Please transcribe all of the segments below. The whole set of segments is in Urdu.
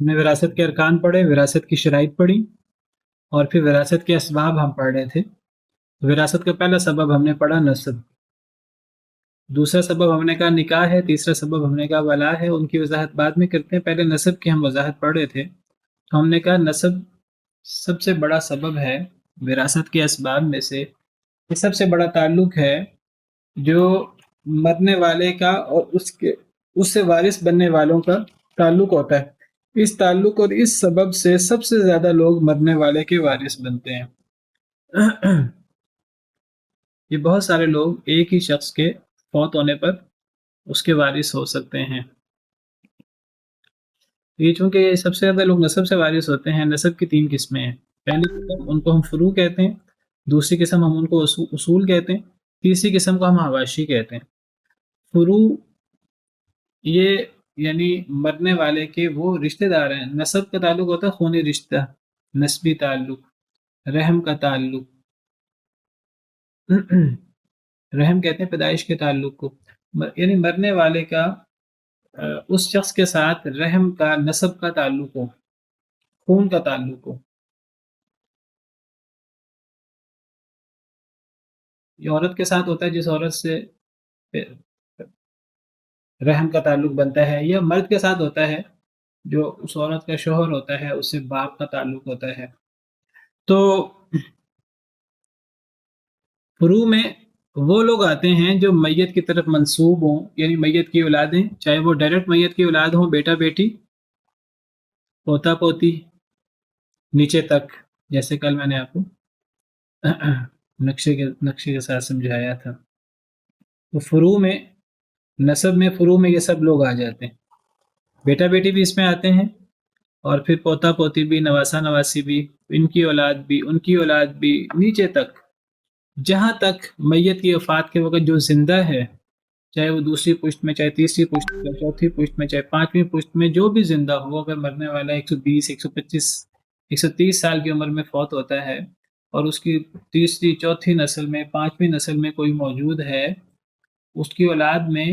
ہم نے وراثت کے ارکان پڑھے، وراثت کی شرائط پڑھی، اور پھر وراثت کے اسباب ہم پڑھ رہے تھے۔ وراثت کا پہلا سبب ہم نے پڑھا نسب، دوسرا سبب ہم نے کہا نکاح ہے، تیسرا سبب ہم نے کہا ولا ہے۔ ان کی وضاحت بعد میں کرتے ہیں، پہلے نسب کی ہم وضاحت پڑھ رہے تھے۔ تو ہم نے کہا نسب سب سے بڑا سبب ہے وراثت کے اسباب میں سے، یہ سب سے بڑا تعلق ہے جو مرنے والے کا اور اس سے وارث بننے والوں کا تعلق ہوتا ہے۔ اس تعلق اور اس سبب سے سب سے زیادہ لوگ مرنے والے کے وارث بنتے ہیں۔ یہ بہت سارے لوگ ایک ہی شخص کے فوت ہونے پر اس کے وارث ہو سکتے ہیں۔ یہ چونکہ یہ سب سے زیادہ لوگ نسب سے وارث ہوتے ہیں۔ نسب کی 3 قسمیں ہیں۔ پہلی قسم ان کو ہم فروع کہتے ہیں، دوسری قسم ہم ان کو اصول کہتے ہیں، تیسری قسم کو ہم حواشی کہتے ہیں۔ فروع یہ یعنی مرنے والے کے وہ رشتہ دار ہیں۔ نسب کا تعلق ہوتا ہے خونی رشتہ، نسبی تعلق، رحم کا تعلق۔ رحم کہتے ہیں پیدائش کے تعلق کو، یعنی مرنے والے کا اس شخص کے ساتھ رحم کا، نسب کا تعلق ہو، خون کا تعلق ہو۔ یہ عورت کے ساتھ ہوتا ہے جس عورت سے رحم کا تعلق بنتا ہے، یا مرد کے ساتھ ہوتا ہے جو اس عورت کا شوہر ہوتا ہے، اس سے باپ کا تعلق ہوتا ہے۔ تو فروع میں وہ لوگ آتے ہیں جو میت کی طرف منسوب ہوں، یعنی میت کی اولادیں، چاہے وہ ڈائریکٹ میت کی اولاد ہوں، بیٹا بیٹی، پوتا پوتی، نیچے تک، جیسے کل میں نے آپ کو نقشے کے ساتھ سمجھایا تھا۔ تو فروع میں، نسب میں، فروع میں یہ سب لوگ آ جاتے ہیں۔ بیٹا بیٹی بھی اس میں آتے ہیں، اور پھر پوتا پوتی بھی، نواسا نواسی بھی، ان کی اولاد بھی، ان کی اولاد بھی، نیچے تک، جہاں تک میت کی وفات کے وقت جو زندہ ہے، چاہے وہ دوسری پشت میں، چاہے تیسری پشت میں، چوتھی پشت میں، چاہے پانچویں پشت میں، جو بھی زندہ ہو، اگر مرنے والا 120، 125، 130 سال کی عمر میں فوت ہوتا ہے، اور اس کی تیسری، چوتھی نسل میں، پانچویں نسل میں کوئی موجود ہے اس کی اولاد میں،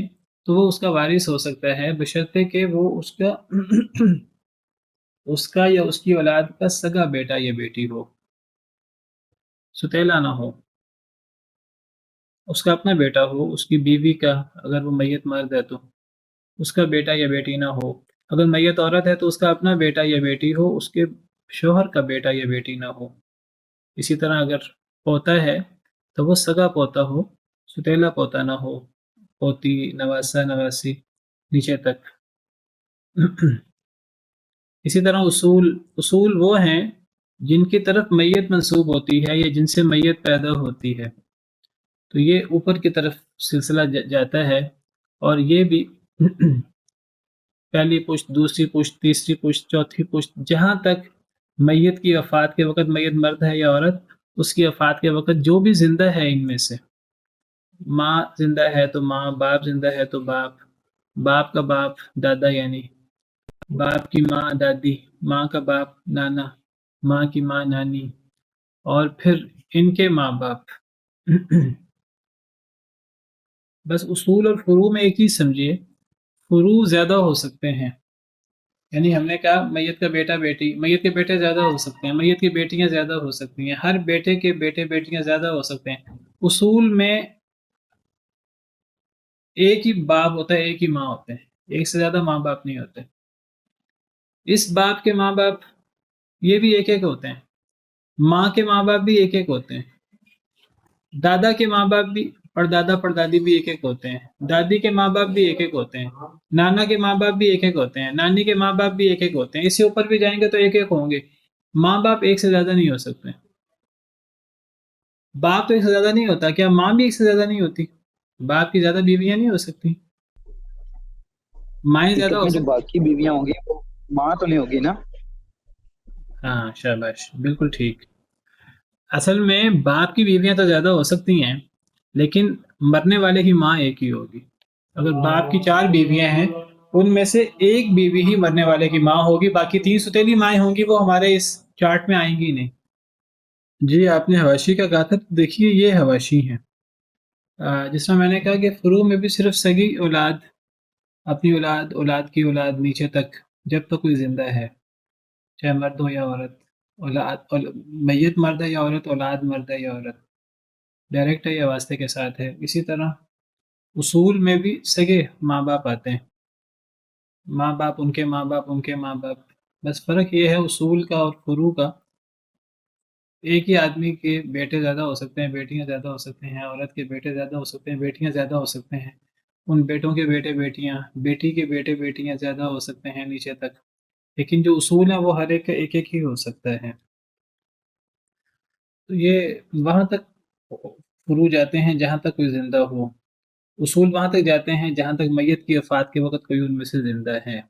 تو وہ اس کا وارث ہو سکتا ہے، بشرطے کہ وہ اس کا یا اس کی اولاد کا سگا بیٹا یا بیٹی ہو، ستیلا نہ ہو، اس کا اپنا بیٹا ہو، اس کی بیوی کا، اگر وہ میت مرد ہے تو اس کا بیٹا یا بیٹی نہ ہو، اگر میت عورت ہے تو اس کا اپنا بیٹا یا بیٹی ہو، اس کے شوہر کا بیٹا یا بیٹی نہ ہو۔ اسی طرح اگر پوتا ہے تو وہ سگا پوتا ہو، ستیلا پوتا نہ ہو، پوتی، نواسا نواسی، نیچے تک۔ اسی طرح اصول وہ ہیں جن کی طرف میت منسوب ہوتی ہے یا جن سے میت پیدا ہوتی ہے، تو یہ اوپر کی طرف سلسلہ جاتا ہے، اور یہ بھی پہلی پشت، دوسری پشت، تیسری پشت، چوتھی پشت، جہاں تک میت کی وفات کے وقت، میت مرد ہے یا عورت، اس کی وفات کے وقت جو بھی زندہ ہے ان میں سے، ماں زندہ ہے تو ماں، باپ زندہ ہے تو باپ، باپ کا باپ دادا، یعنی باپ کی ماں دادی، ماں کا باپ نانا، ماں کی ماں نانی، اور پھر ان کے ماں باپ۔ بس اصول اور فروع میں ایک ہی سمجھیے، فروع زیادہ ہو سکتے ہیں، یعنی ہم نے کہا میت کا بیٹا بیٹی، میت کے بیٹے زیادہ ہو سکتے ہیں، میت کی بیٹیاں زیادہ ہو سکتی ہیں، ہر بیٹے کے بیٹے بیٹیاں زیادہ ہو سکتے ہیں۔ اصول میں ایک ہی باپ ہوتا ہے، ایک ہی ماں ہوتے ہیں، ایک سے زیادہ ماں باپ نہیں ہوتے۔ اس باپ کے ماں باپ یہ بھی ایک ایک ہوتے ہیں، ماں کے ماں باپ بھی ایک ایک ہوتے ہیں، دادا کے ماں باپ بھی، پردادا پردادی بھی ایک ایک ہوتے ہیں، دادی کے ماں باپ بھی ایک ایک ہوتے ہیں، نانا کے ماں باپ بھی ایک ایک ہوتے ہیں، نانی کے ماں باپ بھی ایک ایک ہوتے ہیں، اس سے اوپر بھی جائیں گے تو ایک ایک ہوں گے۔ ماں باپ ایک سے زیادہ نہیں ہو سکتے۔ باپ تو ایک سے زیادہ نہیں ہوتا، کیا ماں بھی ایک سے زیادہ نہیں ہوتی؟ باپ کی زیادہ بیویاں نہیں ہو سکتی، مائیں زیادہ حقیقت ہو میں جو سکتی۔ باقی بیویاں ہوں گی وہ ماں تو نہیں ہوگی نا؟ ہاں شاباش، بالکل ٹھیک۔ اصل میں باپ کی بیویاں تو زیادہ ہو سکتی ہیں، لیکن مرنے والے کی ماں ایک ہی ہوگی۔ اگر باپ کی 4 بیویاں ہیں، ان میں سے ایک بیوی ہی مرنے والے کی ماں ہوگی، باقی 3 ستیلی مائیں ہوں گی، وہ ہمارے اس چارٹ میں آئیں گی نہیں۔ جی آپ نے حواشی کا کہا تھا، دیکھیے یہ حواشی ہیں۔ جس میں نے کہا کہ فروع میں بھی صرف سگی اولاد، اپنی اولاد، اولاد کی اولاد، نیچے تک، جب تک کوئی زندہ ہے، چاہے مرد ہو یا عورت، میت مرد ہے یا عورت، اولاد مرد ہے یا عورت، ڈائریکٹ ہے یا واسطے کے ساتھ ہے۔ اسی طرح اصول میں بھی سگے ماں باپ آتے ہیں، ماں باپ ان کے ماں باپ ان کے ماں باپ، بس فرق یہ ہے اصول کا اور فروع کا۔ ایک ہی آدمی کے بیٹے زیادہ ہو سکتے ہیں، بیٹیاں زیادہ ہو سکتے ہیں، عورت کے بیٹے زیادہ ہو سکتے ہیں، بیٹیاں زیادہ ہو سکتے ہیں، ان بیٹوں کے بیٹے بیٹیاں، بیٹی کے بیٹے بیٹیاں زیادہ ہو سکتے ہیں نیچے تک، لیکن جو اصول ہے وہ ہر ایک کا ایک ایک ہی ہو سکتا ہے۔ تو یہ وہاں تک فروع جاتے ہیں جہاں تک کوئی زندہ ہو، اصول وہاں تک جاتے ہیں جہاں تک میت کی وفات کے وقت کوئی ان میں سے زندہ ہے۔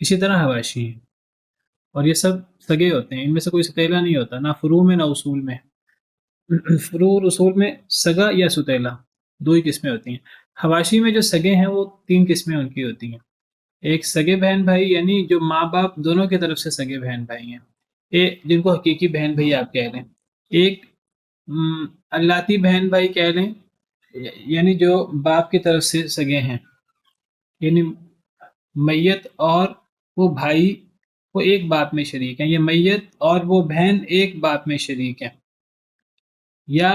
اسی طرح حواشی ہیں، اور یہ سب سگے ہوتے ہیں، ان میں سے کوئی ستیلا نہیں ہوتا، نہ فروع میں نہ اصول میں۔ فروع اور اصول میں سگا یا ستیلا دو ہی قسمیں ہوتی ہیں۔ حواشی میں جو سگے ہیں وہ تین قسمیں ان کی ہوتی ہیں۔ ایک سگے بہن بھائی، یعنی جو ماں باپ دونوں کی طرف سے سگے بہن بھائی ہیں، جن کو حقیقی بہن بھائی آپ کہہ لیں۔ ایک اللاتی بہن بھائی کہہ لیں، یعنی جو باپ کی طرف سے سگے ہیں، یعنی میت اور وہ بھائی وہ ایک باپ میں شریک ہیں، یہ میت اور وہ بہن ایک باپ میں شریک ہیں۔ یا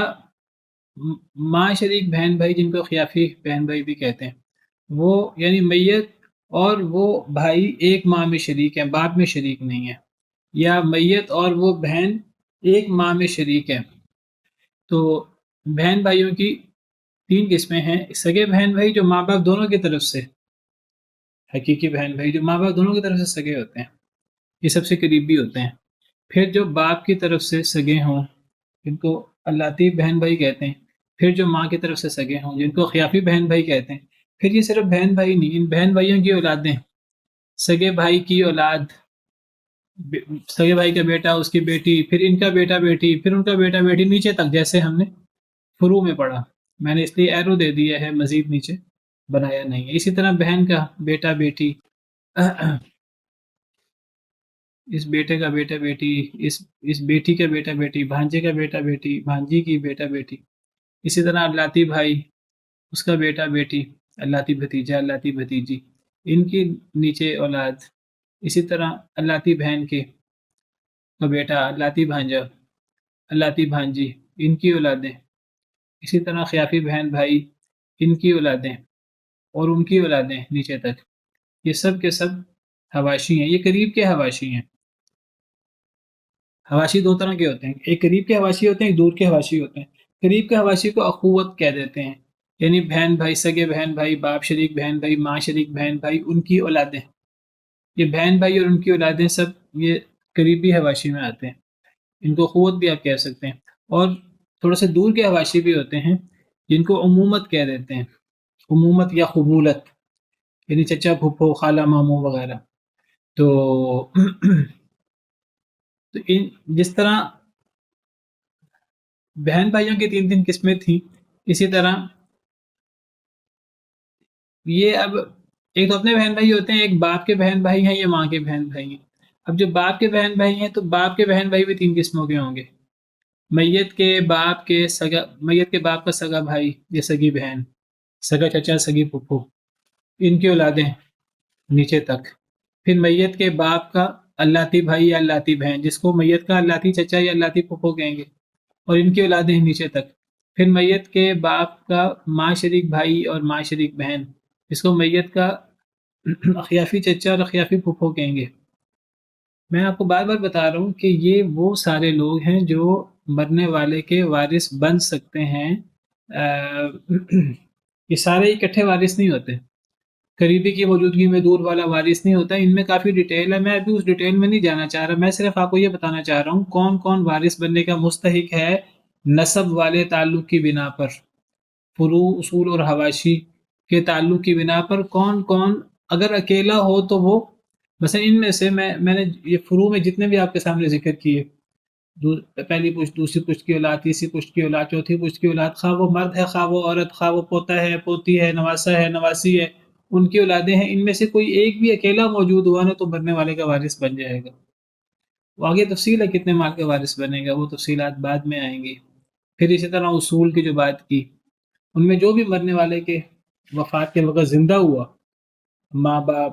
ماں شریک بہن بھائی، جن کو خیافی بہن بھائی بھی کہتے ہیں، وہ یعنی میت اور وہ بھائی ایک ماں میں شریک ہیں، باپ میں شریک نہیں ہیں۔ یا میت اور وہ بہن ایک ماں میں شریک ہیں۔ تو بہن بھائیوں کی تین قسمیں ہیں: سگے بہن بھائی جو ماں باپ دونوں کی طرف سے، حقیقی بہن بھائی جو ماں باپ دونوں کی طرف سے سگے ہوتے ہیں، یہ سب سے قریبی ہوتے ہیں۔ پھر جو باپ کی طرف سے سگے ہوں، جن کو اللاتی بہن بھائی کہتے ہیں۔ پھر جو ماں کی طرف سے سگے ہوں، جن کو خیافی بہن بھائی کہتے ہیں۔ پھر یہ صرف بہن بھائی نہیں، ان بہن بھائیوں کی اولادیں، سگے بھائی کی اولاد، سگے بھائی کا بیٹا، اس کی بیٹی، پھر ان کا بیٹا بیٹی، پھر ان کا بیٹا بیٹی، نیچے تک، جیسے ہم نے فروع میں پڑھا۔ میں نے اس لیے ایرو دے دیا ہے، مزید نیچے بنایا نہیں ہے۔ اسی طرح بہن کا بیٹا بیٹی، اس بیٹے کا بیٹا بیٹی، اس بیٹی کا بیٹا بیٹی، بھانجے کا بیٹا بیٹی، بھانجی کی بیٹا بیٹی۔ اسی طرح اللاتی بھائی، اس کا بیٹا بیٹی، اللاتی بھتیجا، اللاتی بھتیجی، ان کی نیچے اولاد۔ اسی طرح اللاتی بہن کے کا بیٹا، اللاتی بھانجا، اللاتی بھانجی، ان کی اولادیں۔ اسی طرح خیافی بہن بھائی، ان کی اولادیں اور ان کی اولادیں نیچے تک، یہ سب کے سب حواشی ہیں، یہ قریب کے حواشی ہیں۔ حواشی دو طرح کے ہوتے ہیں، ایک قریب کے حواشی ہوتے ہیں، ایک دور کے حواشی ہوتے ہیں۔ قریب کے حواشی کو اخوت کہہ دیتے ہیں، یعنی بہن بھائی، سگے بہن بھائی، باپ شریک بہن بھائی، ماں شریک بہن بھائی، ان کی اولادیں، یہ بہن بھائی اور ان کی اولادیں سب یہ قریبی حواشی میں آتے ہیں، ان کو اخوت بھی آپ کہہ سکتے ہیں۔ اور تھوڑا سے دور کے حواشی بھی ہوتے ہیں، جن کو عمومت کہہ دیتے ہیں، عمومت یا قبولت، یعنی چچا پھپھو خالہ ماموں وغیرہ۔ تو جس طرح بہن بھائیوں کی تین تین قسمیں تھیں، اسی طرح یہ اب ایک تو اپنے بہن بھائی ہوتے ہیں، ایک باپ کے بہن بھائی ہیں، یا ماں کے بہن بھائی ہیں۔ اب جو باپ کے بہن بھائی ہیں، تو باپ کے بہن بھائی بھی تین قسموں کے ہوں گے: میت کے باپ کے سگا، میت کے باپ کا سگا بھائی یا سگی بہن، سگا چچا، سگی پھپھو، ان کی اولادیں نیچے تک۔ پھر میت کے باپ کا اللاتی بھائی یا اللاتی بہن، جس کو میت کا اللاتی چچا یا اللاتی پھپھو کہیں گے، اور ان کی اولادیں نیچے تک۔ پھر میت کے باپ کا ماں شریک بھائی اور ماں شریک بہن، جس کو میت کا اخیافی چچا اور اخیافی پھپھو کہیں گے۔ میں آپ کو بار بار بتا رہا ہوں کہ یہ وہ سارے لوگ ہیں جو مرنے والے کے وارث بن سکتے ہیں۔ یہ سارے اکٹھے وارث نہیں ہوتے، قریبی کی موجودگی میں دور والا وارث نہیں ہوتا۔ ان میں کافی ڈیٹیل ہے، میں ابھی اس ڈیٹیل میں نہیں جانا چاہ رہا، میں صرف آپ کو یہ بتانا چاہ رہا ہوں کون کون وارث بننے کا مستحق ہے نسب والے تعلق کی بنا پر، فروع، اصول اور حواشی کے تعلق کی بنا پر کون کون اگر اکیلا ہو تو وہ، مثلا ان میں سے میں نے یہ فروع میں جتنے بھی آپ کے سامنے ذکر کیے، پہلی پشت، دوسری پشت کی اولاد، تیسری پشت کی اولاد، چوتھی پشت کی اولاد، خواہ وہ مرد ہے، خواہ وہ عورت، خواہ وہ پوتا ہے، پوتی ہے، نواسا ہے، نواسی ہے، ان کی اولادیں ہیں، ان میں سے کوئی ایک بھی اکیلا موجود ہوا نا تو مرنے والے کا وارث بن جائے گا۔ وہ آگے تفصیل ہے کتنے مال کا وارث بنے گا، وہ تفصیلات بعد میں آئیں گی۔ پھر اسی طرح اصول کی جو بات کی، ان میں جو بھی مرنے والے کے وفات کے وقت زندہ ہوا، ماں باپ،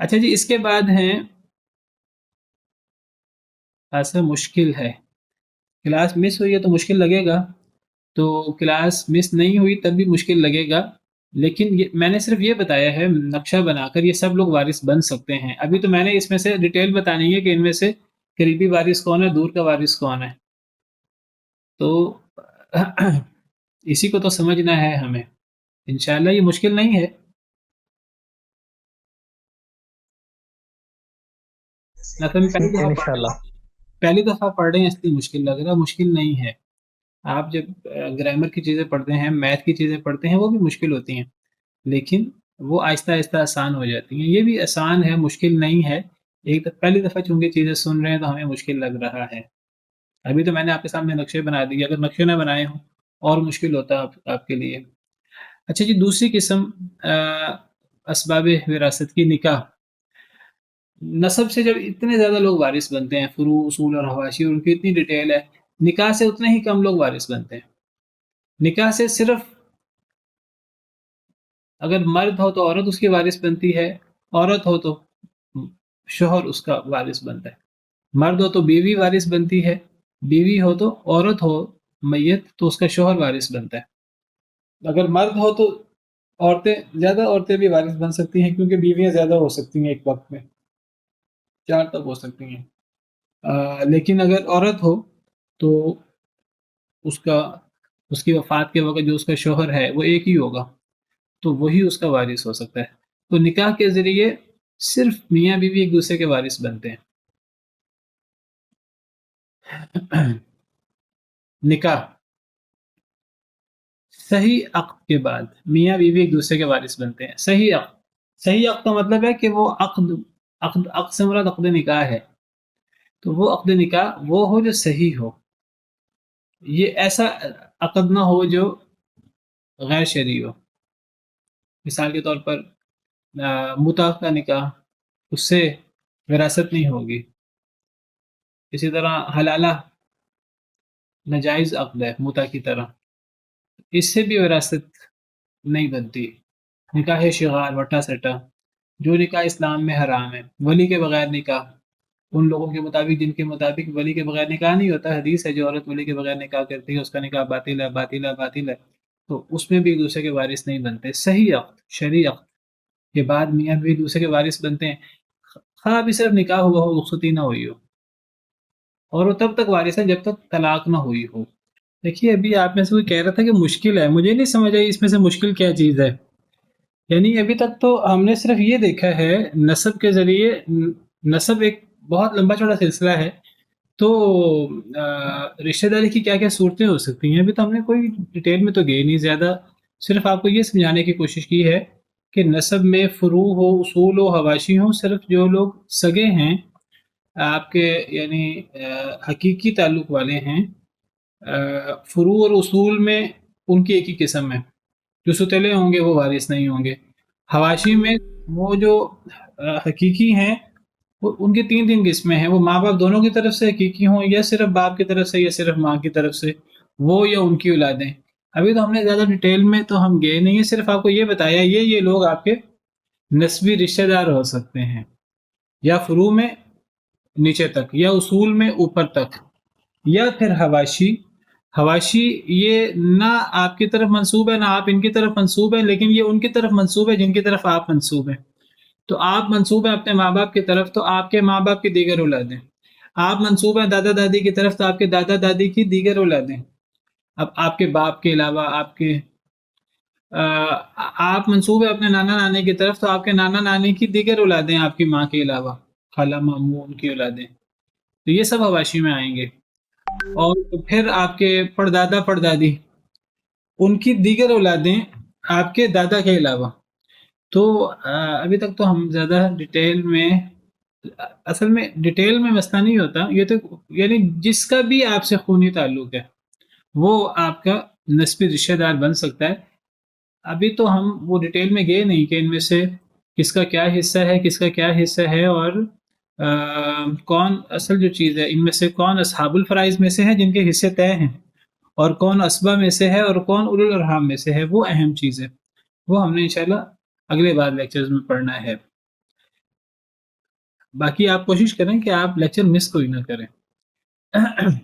اچھا جی، اس کے بعد ہیں ایسا مشکل ہے، کلاس مس ہوئی ہے تو مشکل لگے گا، تو کلاس مس نہیں ہوئی تب بھی مشکل لگے گا، لیکن میں نے صرف یہ بتایا ہے نقشہ بنا کر یہ سب لوگ وارث بن سکتے ہیں. ابھی تو میں نے اس میں سے ڈیٹیل بتانی ہے کہ ان میں سے قریبی وارث کون ہے، دور کا وارث کون ہے. تو اسی کو تو سمجھنا ہے ہمیں. انشاءاللہ یہ مشکل نہیں ہے. مثلا انشاءاللہ. پہلی دفعہ پڑھ رہے ہیں اس لیے مشکل لگ رہا ہے، مشکل نہیں ہے. آپ جب گرامر کی چیزیں پڑھتے ہیں، میتھ کی چیزیں پڑھتے ہیں، وہ بھی مشکل ہوتی ہیں، لیکن وہ آہستہ آہستہ آسان ہو جاتی ہیں. یہ بھی آسان ہے، مشکل نہیں ہے. پہلی دفعہ چونکہ چیزیں سن رہے ہیں تو ہمیں مشکل لگ رہا ہے. ابھی تو میں نے آپ کے سامنے نقشے بنا دیے، اگر نقشے نہ بنائے ہوں اور مشکل ہوتا آپ کے لیے. اچھا جی، دوسری قسم اسباب وراثت کی نکاح. نسب سے جب اتنے زیادہ لوگ وارث بنتے ہیں، فروع، اصول اور حواشی، اور ان کی اتنی ڈیٹیل ہے، نکاح سے اتنے ہی کم لوگ وارث بنتے ہیں. نکاح سے صرف اگر مرد ہو تو عورت اس کی وارث بنتی ہے، عورت ہو تو شوہر اس کا وارث بنتا ہے. مرد ہو تو بیوی وارث بنتی ہے، بیوی ہو تو عورت ہو میت تو اس کا شوہر وارث بنتا ہے. اگر مرد ہو تو زیادہ عورتیں بھی وارث بن سکتی ہیں، کیونکہ بیویاں زیادہ ہو سکتی ہیں ایک وقت میں، 4 تک ہو سکتی ہیں. لیکن اگر عورت ہو تو اس کی وفات کے وقت جو اس کا شوہر ہے وہ ایک ہی ہوگا، تو وہی اس کا وارث ہو سکتا ہے. تو نکاح کے ذریعے صرف میاں بیوی ایک دوسرے کے وارث بنتے ہیں. نکاح صحیح عقد کے بعد میاں بیوی ایک دوسرے کے وارث بنتے ہیں. صحیح عقد کا مطلب ہے کہ وہ عقد سے مراد عقد نکاح ہے. تو وہ عقد نکاح وہ ہو جو صحیح ہو. یہ ایسا عقد نہ ہو جو غیر شرعی ہو. مثال کے طور پر متع کا نکاح، اس سے وراثت نہیں ہوگی. اسی طرح حلالہ ناجائز عقد ہے متع کی طرح، اس سے بھی وراثت نہیں بنتی. نکاح شغار، وٹا سٹا، جو نکاح اسلام میں حرام ہے. ولی کے بغیر نکاح، ان لوگوں کے مطابق جن کے مطابق ولی کے بغیر نکاح نہیں ہوتا. حدیث ہے جو عورت ولی کے بغیر نکاح کرتی ہے اس کا نکاح باطل ہے، باطل ہے، باطل ہے. تو اس میں بھی ایک دوسرے کے وارث نہیں بنتے. صحیح عقد، شرعی عقد کے بعد میاں بھی ایک دوسرے کے وارث بنتے ہیں، خواہ بھی صرف نکاح ہوا ہو، رخصتی نہ ہوئی ہو. اور وہ تب تک وارث ہے جب تک طلاق نہ ہوئی ہو. دیکھیے ابھی آپ میں سے کوئی کہہ رہا تھا کہ مشکل ہے، مجھے نہیں سمجھ آئی اس میں سے مشکل کیا چیز ہے. یعنی ابھی تک تو ہم نے صرف یہ دیکھا ہے نسب کے ذریعے. نسب ایک بہت لمبا چوڑا سلسلہ ہے، تو رشتہ داری کی کیا کیا صورتیں ہو سکتی ہیں ابھی تو ہم نے کوئی ڈیٹیل میں تو گئے نہیں زیادہ. صرف آپ کو یہ سمجھانے کی کوشش کی ہے کہ نسب میں فروع ہو، اصول ہو، حواشی ہوں، صرف جو لوگ سگے ہیں آپ کے، یعنی حقیقی تعلق والے ہیں، فروع اور اصول میں ان کی ایک ہی قسم ہے. جو ستلے ہوں گے وہ وارث نہیں ہوں گے. حواشی میں وہ جو حقیقی ہیں ان کی 3 قسمیں ہیں. وہ ماں باپ دونوں کی طرف سے حقیقی ہوں، یا صرف باپ کی طرف سے، یا صرف ماں کی طرف سے، وہ یا ان کی اولادیں. ابھی تو ہم نے زیادہ ڈیٹیل میں تو ہم گئے نہیں ہیں، صرف آپ کو یہ بتایا یہ لوگ آپ کے نسبی رشتہ دار ہو سکتے ہیں، یا فروع میں نیچے تک، یا اصول میں اوپر تک، یا پھر حواشی. حواشی یہ نہ آپ کی طرف منسوب ہے نہ آپ ان کی طرف منسوب ہے، لیکن یہ ان کی طرف منسوب ہے جن کی طرف آپ منسوب ہیں. تو آپ منسوب ہیں اپنے ماں باپ کی طرف تو آپ کے ماں باپ کی دیگر اولادیں. آپ منسوب ہیں دادا دادی کی طرف تو آپ کے دادا دادی کی دیگر اولادیں. اب آپ کے باپ کے علاوہ آپ منسوب ہیں اپنے نانا نانی کی طرف تو آپ کے نانا نانی کی دیگر اولادیں آپ کی ماں کے علاوہ، خالہ ماموں ان کی اولادیں. تو یہ سب حواشی میں آئیں گے. اور پھر آپ کے پردادا پردادی ان کی دیگر اولادیں آپ کے دادا کے علاوہ. تو ابھی تک تو ہم زیادہ ڈیٹیل میں، اصل میں ڈیٹیل میں مسئلہ نہیں ہوتا یہ تو، یعنی جس کا بھی آپ سے خونی تعلق ہے وہ آپ کا نسبی رشتہ دار بن سکتا ہے. ابھی تو ہم وہ ڈیٹیل میں گئے نہیں کہ ان میں سے کس کا کیا حصہ ہے، کس کا کیا حصہ ہے، اور کون اصل جو چیز ہے ان میں سے کون اصحاب الفرائض میں سے ہے جن کے حصے طے ہیں، اور کون اسبا میں سے ہے، اور کون اولو الارحام میں سے ہے. وہ اہم چیز ہے، وہ ہم نے انشاءاللہ اگلے بعد لیکچرز میں پڑھنا ہے. باقی آپ کوشش کریں کہ آپ لیکچر مس کوئی نہ کریں جی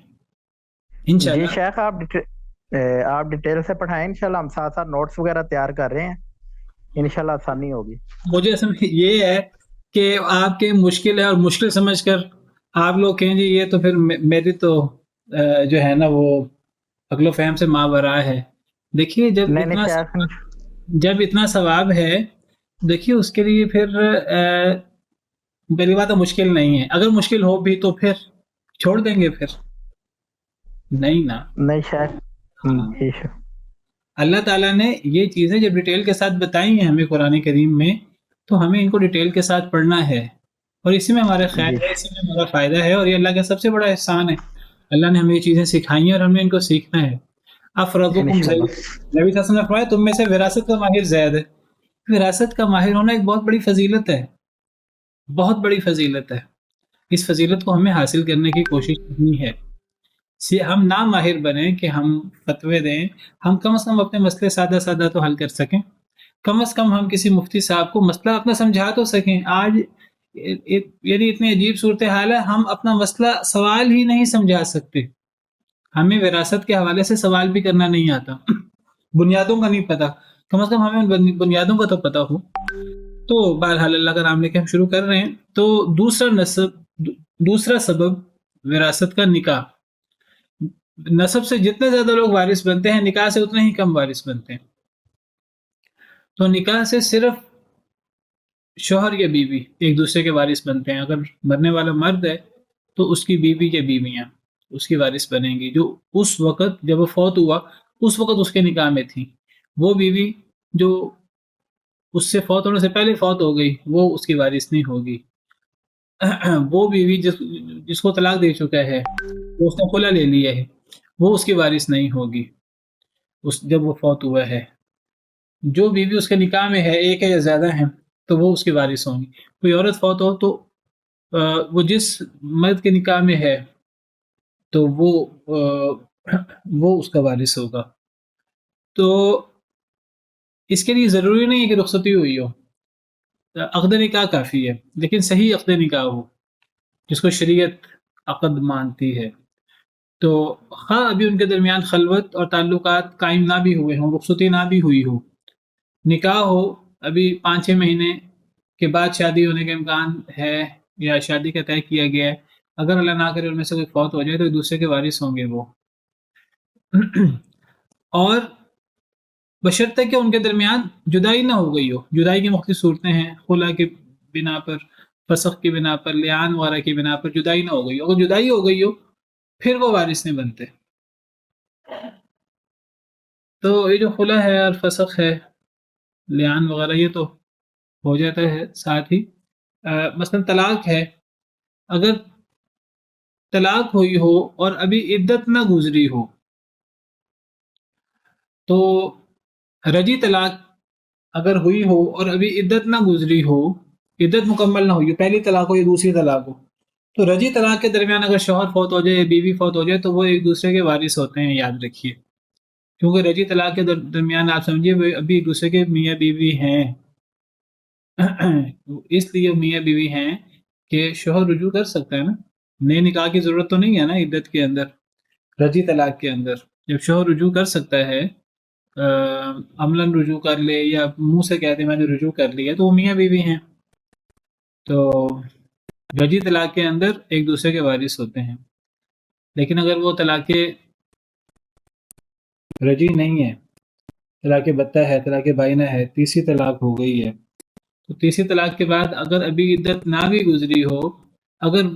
انشاءاللہ. شیخ آپ ڈیٹیل سے پڑھائیں انشاءاللہ، ہم ساتھ ساتھ نوٹس وغیرہ تیار کر رہے ہیں، انشاءاللہ آسانی ہوگی. مجھے اصل میں یہ ہے کہ آپ کے مشکل ہے اور مشکل سمجھ کر آپ لوگ کہیں جی یہ تو پھر میری تو جو ہے نا وہ عقل و فہم سے ماورا ہے. دیکھیے نہیں شیخ، جب اتنا ثواب ہے، دیکھیے اس کے لیے پھر پہلی بات تو مشکل نہیں ہے. اگر مشکل ہو بھی تو پھر چھوڑ دیں گے پھر نہیں نا. نہیں شیخ. ہاں، جی شیخ. اللہ تعالیٰ نے یہ چیزیں جب ڈیٹیل کے ساتھ بتائی ہیں ہمیں قرآن کریم میں، تو ہمیں ان کو ڈیٹیل کے ساتھ پڑھنا ہے، اور اسی میں ہمارا خیر جی ہے، اسی میں ہمارا فائدہ ہے، اور یہ اللہ کا سب سے بڑا احسان ہے. اللہ نے ہمیں یہ چیزیں سکھائی ہیں اور ہم نے ان کو سیکھنا ہے. افرادکم زید، انشاءاللہ. نبی صلی اللہ علیہ وسلم نے فرمایا تم میں سے وراثت کا ماہر زید ہے. وراثت کا ماہر ہونا ایک بہت بڑی فضیلت ہے، بہت بڑی فضیلت ہے. اس فضیلت کو ہمیں حاصل کرنے کی کوشش کرنی ہے. ہم نہ ماہر بنیں کہ ہم فتوے دیں، ہم کم از کم اپنے مسئلے سادہ سادہ تو حل کر سکیں. کم از کم ہم کسی مفتی صاحب کو مسئلہ اپنا سمجھا تو سکیں. آج یعنی اتنی عجیب صورتحال ہے، ہم اپنا مسئلہ سوال ہی نہیں سمجھا سکتے. ہمیں وراثت کے حوالے سے سوال بھی کرنا نہیں آتا، بنیادوں کا نہیں پتا. کم از کم ہمیں بنیادوں کا تو پتا ہو. تو بہرحال اللہ کا نام لے کے ہم شروع کر رہے ہیں. تو دوسرا سبب وراثت کا نکاح. نسب سے جتنے زیادہ لوگ وارث بنتے ہیں، نکاح سے اتنے ہی کم وارث بنتے ہیں. تو نکاح سے صرف شوہر یا بیوی ایک دوسرے کے وارث بنتے ہیں. اگر مرنے والا مرد ہے تو اس کی بیوی یا بیویاں اس کی وارث بنیں گی، جو اس وقت جب وہ فوت ہوا اس وقت اس کے نکاح میں تھی. وہ بیوی جو اس سے فوت ہونے سے پہلے فوت ہو گئی وہ اس کی وارث نہیں ہوگی. وہ بیوی جس کو طلاق دے چکا ہے، وہ اس نے خلا لے لیا ہے، وہ اس کی وارث نہیں ہوگی جب وہ فوت ہوا ہے. جو بیوی اس کے نکاح میں ہے، ایک ہے یا زیادہ ہیں، تو وہ اس کی وارث ہوں گی. کوئی عورت فوت ہو تو وہ جس مرد کے نکاح میں ہے تو وہ اس کا وارث ہوگا. تو اس کے لیے ضروری نہیں ہے کہ رخصتی ہوئی ہو، عقد نکاح کافی ہے، لیکن صحیح عقد نکاح ہو جس کو شریعت عقد مانتی ہے. تو خواہ ابھی ان کے درمیان خلوت اور تعلقات قائم نہ بھی ہوئے ہوں، رخصتی نہ بھی ہوئی ہو، نکاح ہو ابھی 5-6 مہینے کے بعد شادی ہونے کا امکان ہے یا شادی کا طے کیا گیا ہے، اگر اللہ نہ کرے ان میں سے کوئی فوت ہو جائے تو ایک دوسرے کے وارث ہوں گے وہ. اور بشرطے کہ ان کے درمیان جدائی نہ ہو گئی ہو. جدائی کی مختلف صورتیں ہیں، خلا کی بنا پر، فسخ کی بنا پر، لیان وغیرہ کی بنا پر جدائی نہ ہو گئی ہو. اگر جدائی ہو گئی ہو پھر وہ وارث نہیں بنتے. تو یہ جو خلا ہے اور فسخ ہے، لیان وغیرہ، یہ تو ہو جاتا ہے ساتھ ہی. مثلا طلاق ہے، اگر طلاق ہوئی ہو اور ابھی عدت نہ گزری ہو تو رجی طلاق اگر ہوئی ہو اور ابھی عدت نہ گزری ہو، عدت مکمل نہ ہوئی ہو، پہلی طلاق ہو یا دوسری طلاق ہو، تو رجی طلاق کے درمیان اگر شوہر فوت ہو جائے یا بیوی فوت ہو جائے تو وہ ایک دوسرے کے وارث ہوتے ہیں، یاد رکھیے. کیونکہ رجی طلاق کے درمیان آپ سمجھیے وہ ابھی ایک دوسرے کے میاں بیوی ہیں. اس لیے میاں بیوی ہیں کہ شوہر رجوع کر سکتا ہے نا، نئے نکاح کی ضرورت تو نہیں ہے نا عدت کے اندر. رجی طلاق کے اندر جب شوہر رجوع کر سکتا ہے، عملاً رجوع کر لے یا منہ سے کہتے ہیں میں نے رجوع کر لیا، تو وہ میاں بیوی ہیں. تو رجی طلاق کے اندر ایک دوسرے کے وارث ہوتے ہیں. لیکن اگر وہ طلاق رجی نہیں ہے، طلاق بتہ ہے، طلاق بائنہ ہے، تیسری طلاق ہو گئی ہے، تو تیسری طلاق کے بعد اگر ابھی عدت نہ بھی گزری ہو، اگر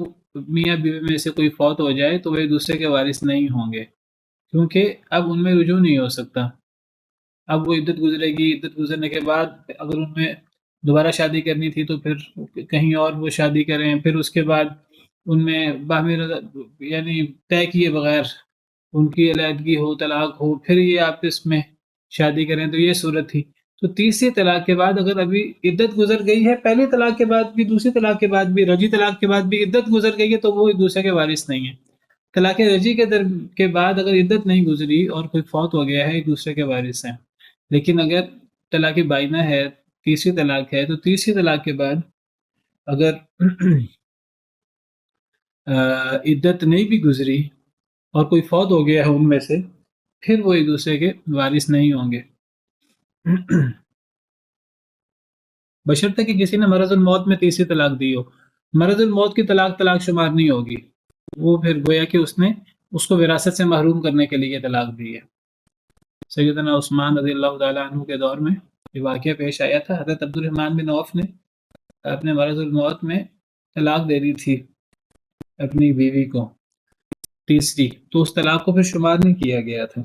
میاں بیوی میں سے کوئی فوت ہو جائے تو وہ ایک دوسرے کے وارث نہیں ہوں گے، کیونکہ اب ان میں رجوع نہیں ہو سکتا. اب وہ عدت گزرے گی، عدت گزرنے کے بعد اگر ان میں دوبارہ شادی کرنی تھی تو پھر کہیں اور وہ شادی کریں، پھر اس کے بعد ان میں باہمی یعنی طے کیے بغیر ان کی علیحدگی ہو، طلاق ہو، پھر یہ آپس میں شادی کریں، تو یہ صورت تھی. تو تیسری طلاق کے بعد اگر ابھی عدت گزر گئی ہے، پہلی طلاق کے بعد بھی، دوسری طلاق کے بعد بھی، رجی طلاق کے بعد بھی عدت گزر گئی ہے، تو وہ ایک دوسرے کے وارث نہیں ہیں. طلاق رجی کے بعد اگر عدت نہیں گزری اور کوئی فوت ہو گیا ہے، ایک دوسرے کے وارث ہیں. لیکن اگر طلاق بائنہ ہے، تیسری طلاق ہے، تو تیسری طلاق کے بعد اگر عدت نہیں بھی گزری اور کوئی فوت ہو گیا ہے ان میں سے، پھر وہ ایک دوسرے کے وارث نہیں ہوں گے، بشرطے کہ کسی نے مرض الموت میں تیسری طلاق دی ہو۔ مرض الموت کی طلاق شمار نہیں ہوگی، وہ پھر گویا کہ اس نے اس کو وراثت سے محروم کرنے کے لیے طلاق دی ہے۔ سیدنا عثمان رضی اللہ تعالیٰ عنہ کے دور میں یہ واقعہ پیش آیا تھا، حضرت عبد الرحمن بن عوف نے اپنے مرض الموت میں طلاق دے دی تھی اپنی بیوی کو تیسری، تو اس طلاق کو پھر شمار نہیں کیا گیا تھا۔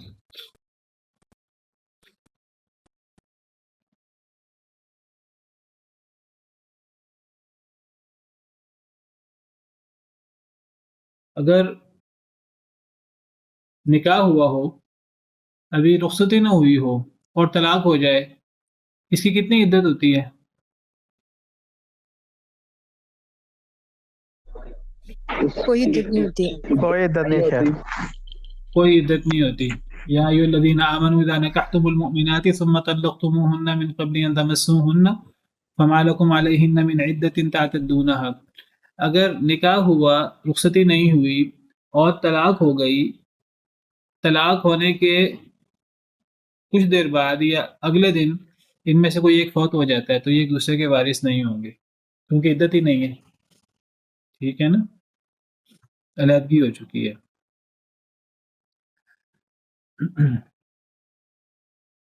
اگر نکاح ہوا ہو، ابھی رخصتی نہ ہوئی ہو اور طلاق ہو جائے، اس کی کتنی عدت ہوتی ہے؟ کوئی عدت نہیں ہوتی ہے۔ کوئی عدت نہیں شیخ، کوئی عدت نہیں ہوتی۔ یا ایھا الذین آمنوا اذا نکحتم المؤمنات ثم طلقتموهن من قبل ان تمسوهن فما لكم علیہن من عدت تعتدونها۔ اگر نکاح ہوا، رخصتی نہیں ہوئی اور طلاق ہو گئی، طلاق ہونے کے کچھ دیر بعد یا اگلے دن ان میں سے کوئی ایک فوت ہو جاتا ہے، تو یہ ایک دوسرے کے وارث نہیں ہوں گے کیونکہ عدت ہی نہیں ہے۔ ٹھیک ہے نا، علیحدگی ہو چکی ہے۔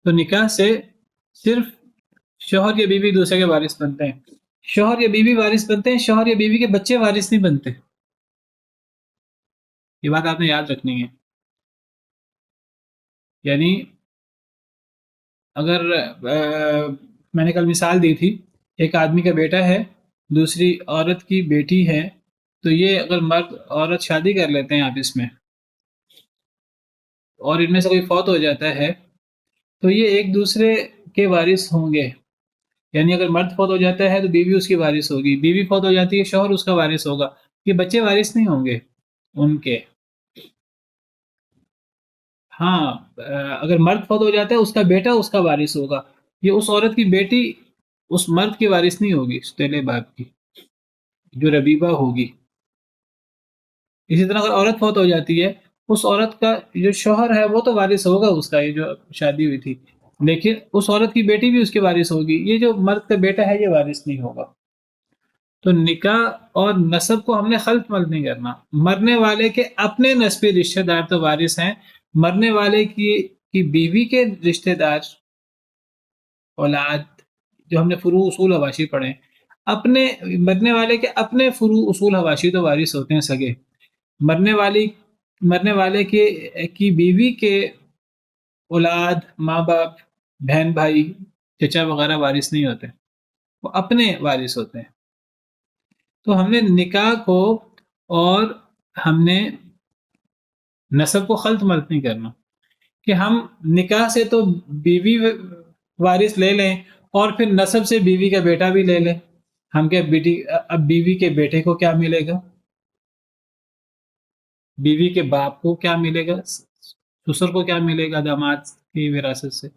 تو نکاح سے صرف شوہر یا بیوی دوسرے کے وارث بنتے ہیں، شوہر یا بیوی وارث بنتے ہیں، شوہر یا بیوی کے بچے وارث نہیں بنتے۔ یہ بات آپ نے یاد رکھنی ہے۔ یعنی اگر میں نے کل مثال دی تھی، ایک آدمی کا بیٹا ہے، دوسری عورت کی بیٹی ہے، تو یہ اگر مرد عورت شادی کر لیتے ہیں آپس میں اور ان میں سے کوئی فوت ہو جاتا ہے، تو یہ ایک دوسرے کے وارث ہوں گے۔ یعنی اگر مرد فوت ہو جاتا ہے تو بیوی اس کی وارث ہوگی، بیوی فوت ہو جاتی ہے شوہر اس کا وارث ہوگا، یہ بچے وارث نہیں ہوں گے ان کے۔ ہاں، اگر مرد فوت ہو جاتا ہے اس کا بیٹا اس کا وارث ہوگا، یہ اس عورت کی بیٹی اس مرد کی وارث نہیں ہوگی، سوتیلے باپ کی جو ربیبہ ہوگی۔ اسی طرح اگر عورت فوت ہو جاتی ہے، اس عورت کا جو شوہر ہے وہ تو وارث ہوگا اس کا، یہ جو شادی ہوئی تھی، لیکن اس عورت کی بیٹی بھی اس کی وارث ہوگی، یہ جو مرد کا بیٹا ہے یہ وارث نہیں ہوگا۔ تو نکاح اور نسب کو ہم نے خلط ملط نہیں کرنا۔ مرنے والے کے اپنے نسبی رشتہ دار تو وارث ہیں، مرنے والے کی بیوی کے رشتہ دار اولاد، جو ہم نے فروع اصول حواشی پڑھے، اپنے مرنے والے کے اپنے فروع اصول حواشی تو وارث ہوتے ہیں سگے، مرنے والے کی بیوی کے اولاد، ماں باپ، بہن بھائی، چچا وغیرہ وارث نہیں ہوتے، وہ اپنے وارث ہوتے ہیں۔ تو ہم نے نکاح کو اور ہم نے نسب کو خلط ملط نہیں کرنا کہ ہم نکاح سے تو بیوی وارث لے لیں اور پھر نسب سے بیوی کا بیٹا بھی لے لیں۔ ہم کیا اب بیوی کے بیٹے کو کیا ملے گا، بیوی کے باپ کو کیا ملے گا، سسر کو کیا ملے گا داماد کی وراثت سے،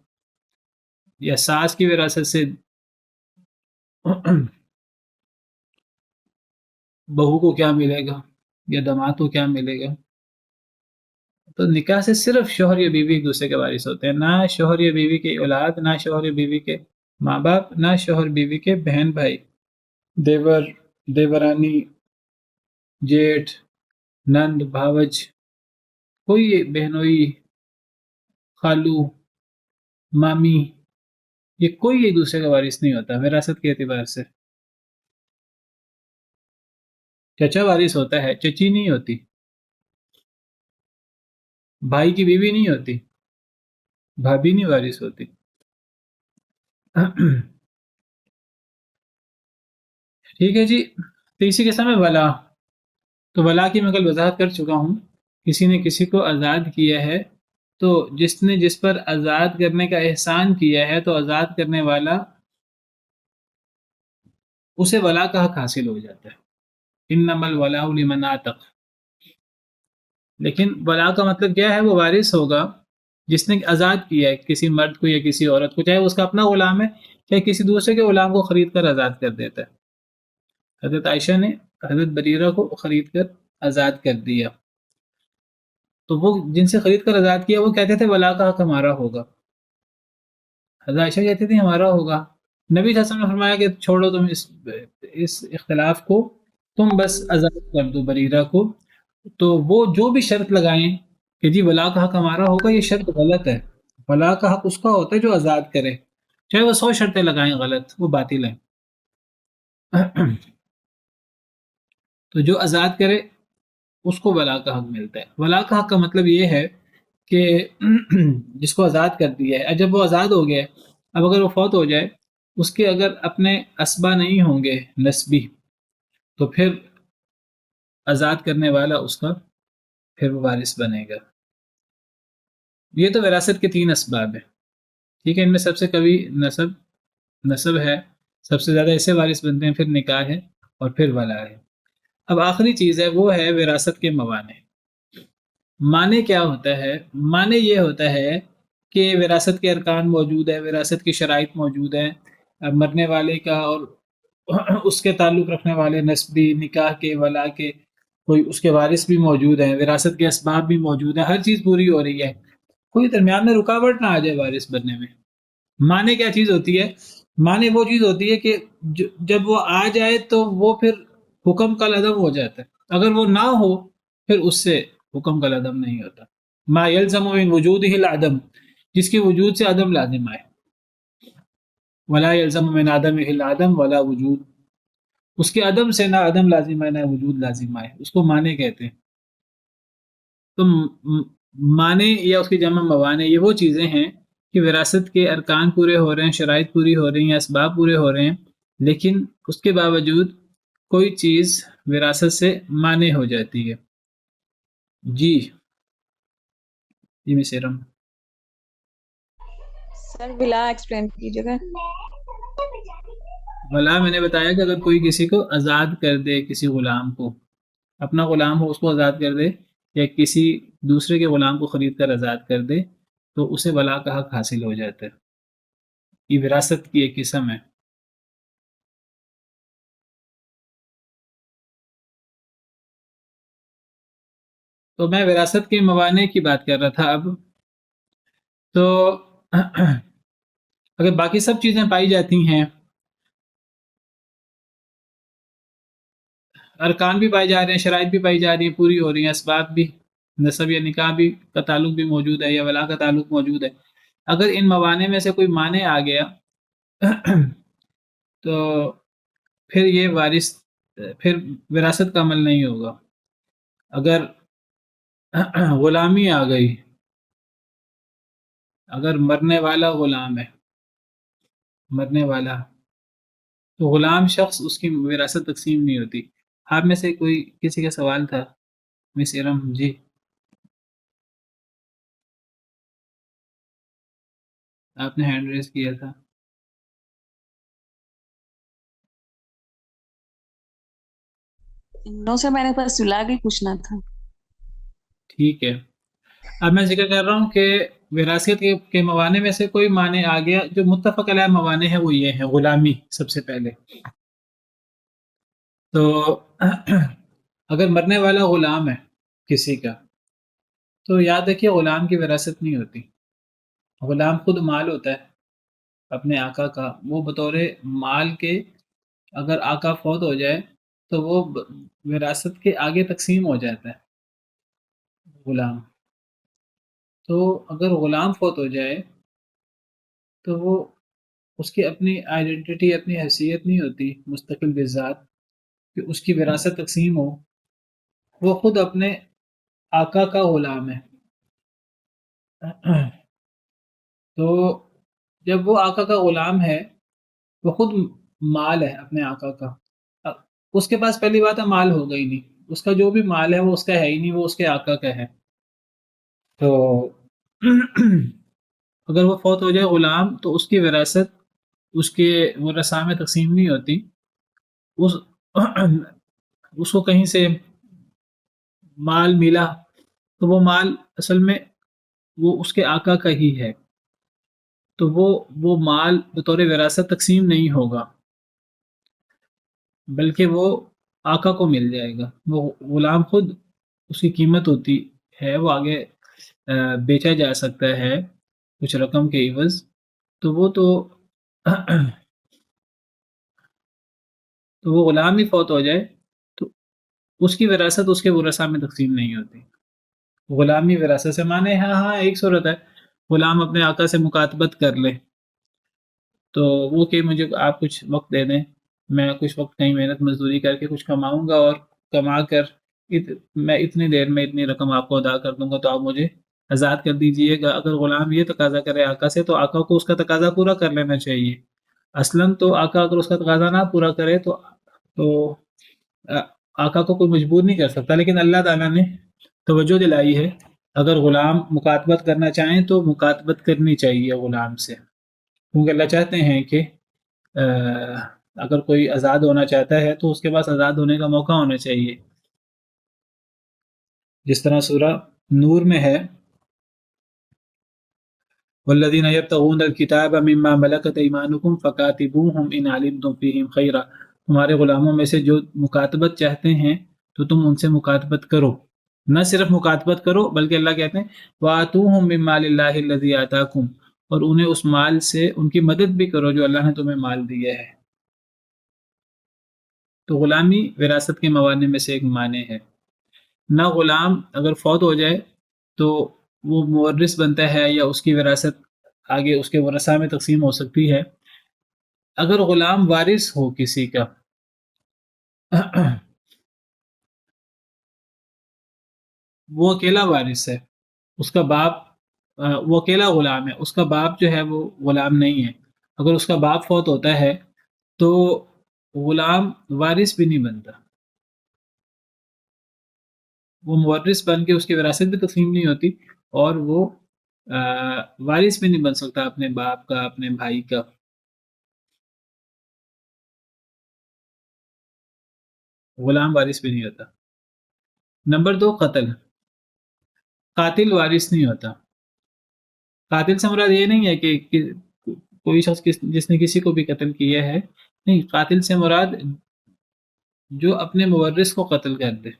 یا ساس کی وراثت سے بہو کو کیا ملے گا، یا داماد کو کیا ملے گا۔ تو نکاح سے صرف شوہر یا بیوی ایک دوسرے کے وارث ہوتے ہیں، نہ شوہر یا بیوی کے اولاد، نہ شوہر یا بیوی کے ماں باپ، نہ شوہر بیوی کے بہن بھائی، دیور، دیورانی، جیٹھ، نند، بھاوج، کوئی بہنوئی، خالو، مامی، یہ کوئی ایک دوسرے کا وارث نہیں ہوتا وراثت کے اعتبار سے۔ چچا وارث ہوتا ہے، چچی نہیں ہوتی، بھائی کی بیوی نہیں ہوتی، بھابھی نہیں وارث ہوتی۔ ٹھیک ہے جی، تیسری قسم ہے ولا۔ تو ولا کی میں کل وضاحت کر چکا ہوں، کسی نے کسی کو آزاد کیا ہے تو جس نے جس پر آزاد کرنے کا احسان کیا ہے تو آزاد کرنے والا اسے ولا کا حق حاصل ہو جاتا ہے، انما الولاء لمن اعتق۔ لیکن ولا کا مطلب کیا ہے، وہ وارث ہوگا جس نے آزاد کیا ہے کسی مرد کو یا کسی عورت کو، چاہے اس کا اپنا غلام ہے چاہے کسی دوسرے کے غلام کو خرید کر آزاد کر دیتا ہے۔ حضرت عائشہ نے حضرت بریرہ کو خرید کر آزاد کر دیا، تو وہ جن سے خرید کر آزاد کیا وہ کہتے تھے ولا کا حق ہمارا ہوگا. حضرت عائشہ کہتی تھی ہمارا ہوگا. نبی صلی اللہ علیہ وسلم نے فرمایا کہ چھوڑو تم اس اختلاف کو، تم بس آزاد کر دو بریرہ کو. تو وہ جو بھی شرط لگائیں کہ جی ولا کا حق ہمارا ہوگا، یہ شرط غلط ہے. ولا کا حق اس کا ہوتا ہے جو آزاد کرے، چاہے وہ 100 شرطیں لگائیں غلط، وہ باطل ہیں. تو جو آزاد کرے اس کو ولا کا حق ملتا ہے. ولا کا حق کا مطلب یہ ہے کہ جس کو آزاد کر دیا ہے، جب وہ آزاد ہو گیا، اب اگر وہ فوت ہو جائے، اس کے اگر اپنے اسبا نہیں ہوں گے نسبی، تو پھر آزاد کرنے والا اس کا پھر وہ وارث بنے گا. یہ تو وراثت کے 3 اسباب ہیں، ٹھیک ہے. ان میں سب سے قوی نسب ہے، سب سے زیادہ ایسے وارث بنتے ہیں، پھر نکاح ہے، اور پھر ولا ہے. اب آخری چیز ہے، وہ ہے وراثت کے موانع. معنی کیا ہوتا ہے؟ معنی یہ ہوتا ہے کہ وراثت کے ارکان موجود ہے، وراثت کی شرائط موجود ہے، مرنے والے کا اور اس کے تعلق رکھنے والے نسبی، نکاح کے، ولا کے، کوئی اس کے وارث بھی موجود ہیں، وراثت کے اسباب بھی موجود ہیں، ہر چیز پوری ہو رہی ہے، کوئی درمیان میں رکاوٹ نہ آ جائے وارث بننے میں. معنی کیا چیز ہوتی ہے؟ معنی وہ چیز ہوتی ہے کہ جب وہ آ جائے تو وہ پھر حکم کا عدم ہو جاتا ہے، اگر وہ نہ ہو پھر اس سے حکم کا عدم نہیں ہوتا. ما یلزم من وجودہ العدم، جس کے وجود سے عدم لازم آئے. ولا یلزم من عدمہ العدم ولا وجود، اس کے عدم سے نہ عدم لازم آئے نہ وجود لازم آئے، اس کو معنی کہتے ہیں. تو معنی یا اس کی جمع موانع، یہ وہ چیزیں ہیں کہ وراثت کے ارکان پورے ہو رہے ہیں، شرائط پوری ہو رہی ہیں، اسباب پورے ہو رہے ہیں، لیکن اس کے باوجود کوئی چیز وراثت سے مانع ہو جاتی ہے. جی مسیرم. سر ولا ایکسپلین کیجیے گا. ولا میں نے بتایا کہ اگر کوئی کسی کو آزاد کر دے، کسی غلام کو، اپنا غلام ہو اس کو آزاد کر دے، یا کسی دوسرے کے غلام کو خرید کر آزاد کر دے، تو اسے ولا کا حق حاصل ہو جاتا ہے. یہ وراثت کی ایک قسم ہے. تو میں وراثت کے موانع کی بات کر رہا تھا. اب تو اگر باقی سب چیزیں پائی جاتی ہیں، ارکان بھی پائے جا رہے ہیں، شرائط بھی پائی جا رہی ہیں، پوری ہو رہی ہیں، اسباب بھی، نسب یا نکاح بھی کا تعلق بھی موجود ہے، یا ولا کا تعلق موجود ہے، اگر ان موانع میں سے کوئی مانع آ گیا تو پھر یہ وارث، پھر وراثت کا عمل نہیں ہوگا. اگر غلامی آ گئی، اگر مرنے والا غلام ہے، مرنے والا، تو غلام شخص، اس کی وراثت تقسیم نہیں ہوتی. آپ میں سے کوئی کسی کا سوال تھا؟ مس ارم جی. آپ نے ہینڈ ریز کیا تھا. نو سر، میں نے بس ولا بھی پوچھنا تھا. ٹھیک ہے. اب میں ذکر کر رہا ہوں کہ وراثت کے موانع میں سے کوئی معنی آ گیا. جو متفق علیہ موانع ہے وہ یہ ہے: غلامی سب سے پہلے. تو اگر مرنے والا غلام ہے کسی کا، تو یاد رکھیے غلام کی وراثت نہیں ہوتی. غلام خود مال ہوتا ہے اپنے آقا کا، وہ بطور مال کے اگر آقا فوت ہو جائے تو وہ وراثت کے آگے تقسیم ہو جاتا ہے غلام. تو اگر غلام فوت ہو جائے تو وہ، اس کی اپنی آئیڈینٹی، اپنی حیثیت نہیں ہوتی مستقل بذات کہ اس کی وراثت تقسیم ہو. وہ خود اپنے آقا کا غلام ہے. تو جب وہ آقا کا غلام ہے، وہ خود مال ہے اپنے آقا کا. اس کے پاس پہلی بات ہے مال ہوگا ہی نہیں، اس کا جو بھی مال ہے وہ اس کا ہے ہی نہیں، وہ اس کے آقا کا ہے. تو اگر وہ فوت ہو جائے غلام تو اس کی وراثت اس کے ورثاء میں تقسیم نہیں ہوتی. اس کو کہیں سے مال ملا تو وہ مال اصل میں وہ اس کے آقا کا ہی ہے، تو وہ مال بطور وراثت تقسیم نہیں ہوگا، بلکہ وہ آقا کو مل جائے گا. وہ غلام خود اس کی قیمت ہوتی ہے، وہ آگے بیچا جا سکتا ہے کچھ رقم کے عوض. تو وہ تو تو وہ غلام ہی فوت ہو جائے تو اس کی وراثت اس کے ورثاء میں تقسیم نہیں ہوتی. غلامی وراثت سے مانے ہاں ایک صورت ہے، غلام اپنے آقا سے مکاتبت کر لے تو وہ کہ مجھے آپ کچھ وقت دے دیں، میں کچھ وقت کہیں محنت مزدوری کر کے کچھ کماؤں گا اور کما کر میں اتنی دیر میں اتنی رقم آپ کو ادا کر دوں گا تو آپ مجھے آزاد کر دیجئے گا. اگر غلام یہ تقاضا کرے آقا سے تو آقا کو اس کا تقاضا پورا کر لینا چاہیے. اصلاً تو آقا اگر اس کا تقاضا نہ پورا کرے تو آقا کو کوئی مجبور نہیں کر سکتا. لیکن اللہ تعالیٰ نے توجہ دلائی ہے اگر غلام مکاتبت کرنا چاہیں تو مکاتبت کرنی چاہیے غلام سے، کیونکہ اللہ چاہتے ہیں کہ اگر کوئی آزاد ہونا چاہتا ہے تو اس کے پاس آزاد ہونے کا موقع ہونا چاہیے. جس طرح سورہ نور میں ہے والذین یبتغون الکتاب مما ملکت ایمانکم فکاتبوہم ان علمتم فیہم خیرا، تمہارے غلاموں میں سے جو مکاتبت چاہتے ہیں تو تم ان سے مکاتبت کرو. نہ صرف مکاتبت کرو بلکہ اللہ کہتے ہیں وآتوہم من مال اللہ الذی آتاکم، اور انہیں اس مال سے ان کی مدد بھی کرو جو اللہ نے تمہیں مال دیا ہے. تو غلامی وراثت کے موانع میں سے ایک معنی ہے. نہ غلام اگر فوت ہو جائے تو وہ مورث بنتا ہے یا اس کی وراثت آگے اس کے ورثاء میں تقسیم ہو سکتی ہے. اگر غلام وارث ہو کسی کا وہ اکیلا وارث ہے، اس کا باپ وہ اکیلا غلام ہے، اس کا باپ جو ہے وہ غلام نہیں ہے. اگر اس کا باپ فوت ہوتا ہے تو غلام وارث بھی نہیں بنتا، وہ مورث بن کے اس کی وراثت بھی تقسیم نہیں ہوتی اور وہ وارث بھی نہیں بن سکتا اپنے باپ کا، اپنے بھائی کا. غلام وارث بھی نہیں ہوتا. نمبر 2 قتل. قاتل وارث نہیں ہوتا. قاتل سے مراد یہ نہیں ہے کہ کوئی شخص جس نے کسی کو بھی قتل کیا ہے، نہیں، قاتل سے مراد جو اپنے مورث کو قتل کر دے،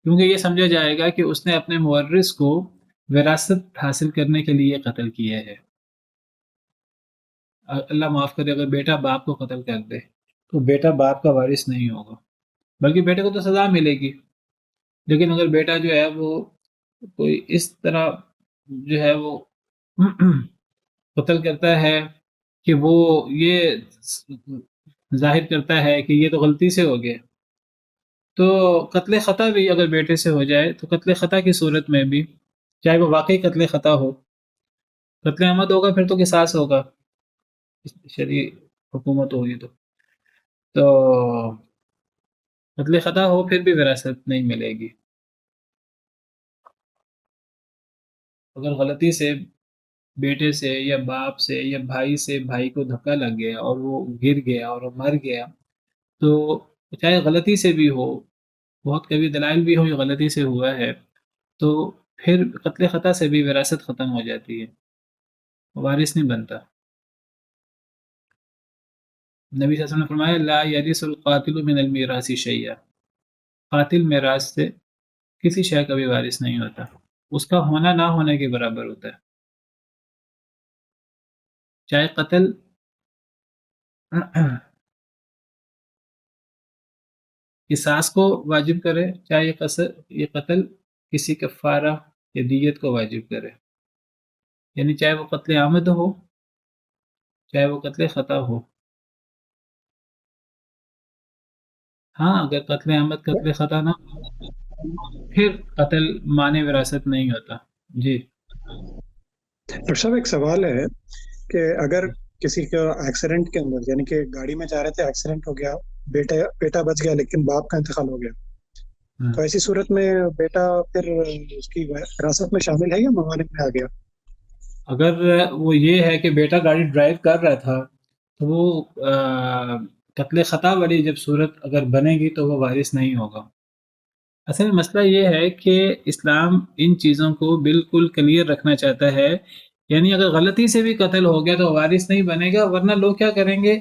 کیونکہ یہ سمجھا جائے گا کہ اس نے اپنے مورث کو وراثت حاصل کرنے کے لیے قتل کیا ہے. اللہ معاف کرے اگر بیٹا باپ کو قتل کر دے تو بیٹا باپ کا وارث نہیں ہوگا، بلکہ بیٹے کو تو سزا ملے گی. لیکن اگر بیٹا جو ہے وہ کوئی اس طرح جو ہے وہ قتل کرتا ہے کہ وہ یہ ظاہر کرتا ہے کہ یہ تو غلطی سے ہو گیا، تو قتل خطا بھی اگر بیٹے سے ہو جائے تو قتل خطا کی صورت میں بھی، چاہے وہ واقعی قتل خطا ہو، قتل عمد ہوگا پھر تو قصاص ہوگا شرعی حکومت ہوگی تو قتل خطا ہو پھر بھی وراثت نہیں ملے گی. اگر غلطی سے بیٹے سے یا باپ سے یا بھائی سے بھائی کو دھکا لگ گیا اور وہ گر گیا اور وہ مر گیا، تو چاہے غلطی سے بھی ہو، بہت کبھی دلائل بھی ہو یہ غلطی سے ہوا ہے، تو پھر قتل خطا سے بھی وراثت ختم ہو جاتی ہے، وارث نہیں بنتا. نبی صلی اللہ علیہ وسلم نے فرمایا لا یرث القاتل من المیراث شیئا، قاتل میراث سے کسی شے کا بھی وارث نہیں ہوتا، اس کا ہونا نہ ہونے کے برابر ہوتا ہے. چاہے قتل قصاص کو واجب کرے، چاہے یہ قتل کسی کفارہ یا دیت کو واجب کرے، یعنی چاہے وہ قتل عامد ہو چاہے وہ قتل خطا ہو. ہاں اگر قتل عامد قتل خطا نہ ہو پھر قتل معنی وراثت نہیں ہوتا. جی ڈاکٹر صاحب ایک سوال ہے کہ اگر کسی کا ایکسیڈنٹ کے اندر، یعنی کہ گاڑی میں جا رہے تھے، ایکسیڈنٹ ہو گیا، بیٹا بچ گیا لیکن باپ کا انتقال ہو گیا، تو ایسی صورت میں بیٹا پھر اس کی وراثت میں شامل ہے یا موالد میں آ گیا؟ اگر وہ یہ ہے کہ بیٹا گاڑی ڈرائیو کر رہا تھا تو وہ قتل خطا والی جب صورت اگر بنے گی تو وہ وارث نہیں ہوگا. اصل میں مسئلہ یہ ہے کہ اسلام ان چیزوں کو بالکل کلیئر رکھنا چاہتا ہے، یعنی اگر غلطی سے بھی قتل ہو گیا تو وارث نہیں بنے گا، ورنہ لوگ کیا کریں گے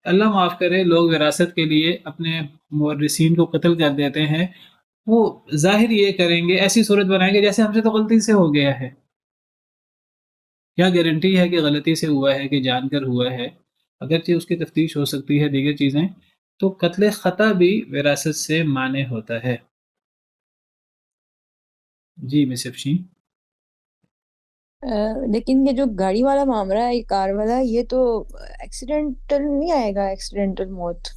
اللہ معاف کرے، لوگ وراثت کے لیے اپنے مورثین کو قتل کر دیتے ہیں، وہ ظاہر یہ کریں گے، ایسی صورت بنائیں گے جیسے ہم سے تو غلطی سے ہو گیا ہے. کیا گارنٹی ہے کہ غلطی سے ہوا ہے کہ جان کر ہوا ہے؟ اگرچہ اس کی تفتیش ہو سکتی ہے دیگر چیزیں، تو قتل خطا بھی وراثت سے مانع ہوتا ہے. جی مس افشین. لیکن یہ جو گاڑی والا معاملہ ہے، یہ کار والا، یہ تو ایکسیڈنٹل نہیں آئے گا، ایکسیڈنٹل موت.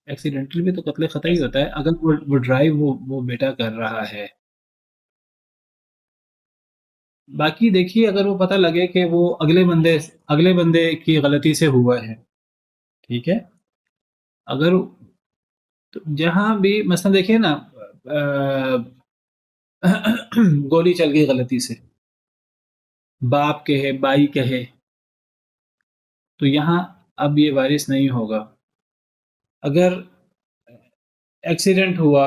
ایکسیڈنٹل بھی تو قتل خطا ہی ہوتا ہے اگر وہ ڈرائیو وہ بیٹا کر رہا ہے. باقی دیکھیے، اگر وہ پتہ لگے کہ وہ اگلے بندے کی غلطی سے ہوا ہے، ٹھیک ہے، اگر جہاں بھی مثلا دیکھیے نا، گولی چل گئی غلطی سے، باپ کہے بھائی کہے، تو یہاں اب یہ وارث نہیں ہوگا. اگر ایکسیڈنٹ ہوا،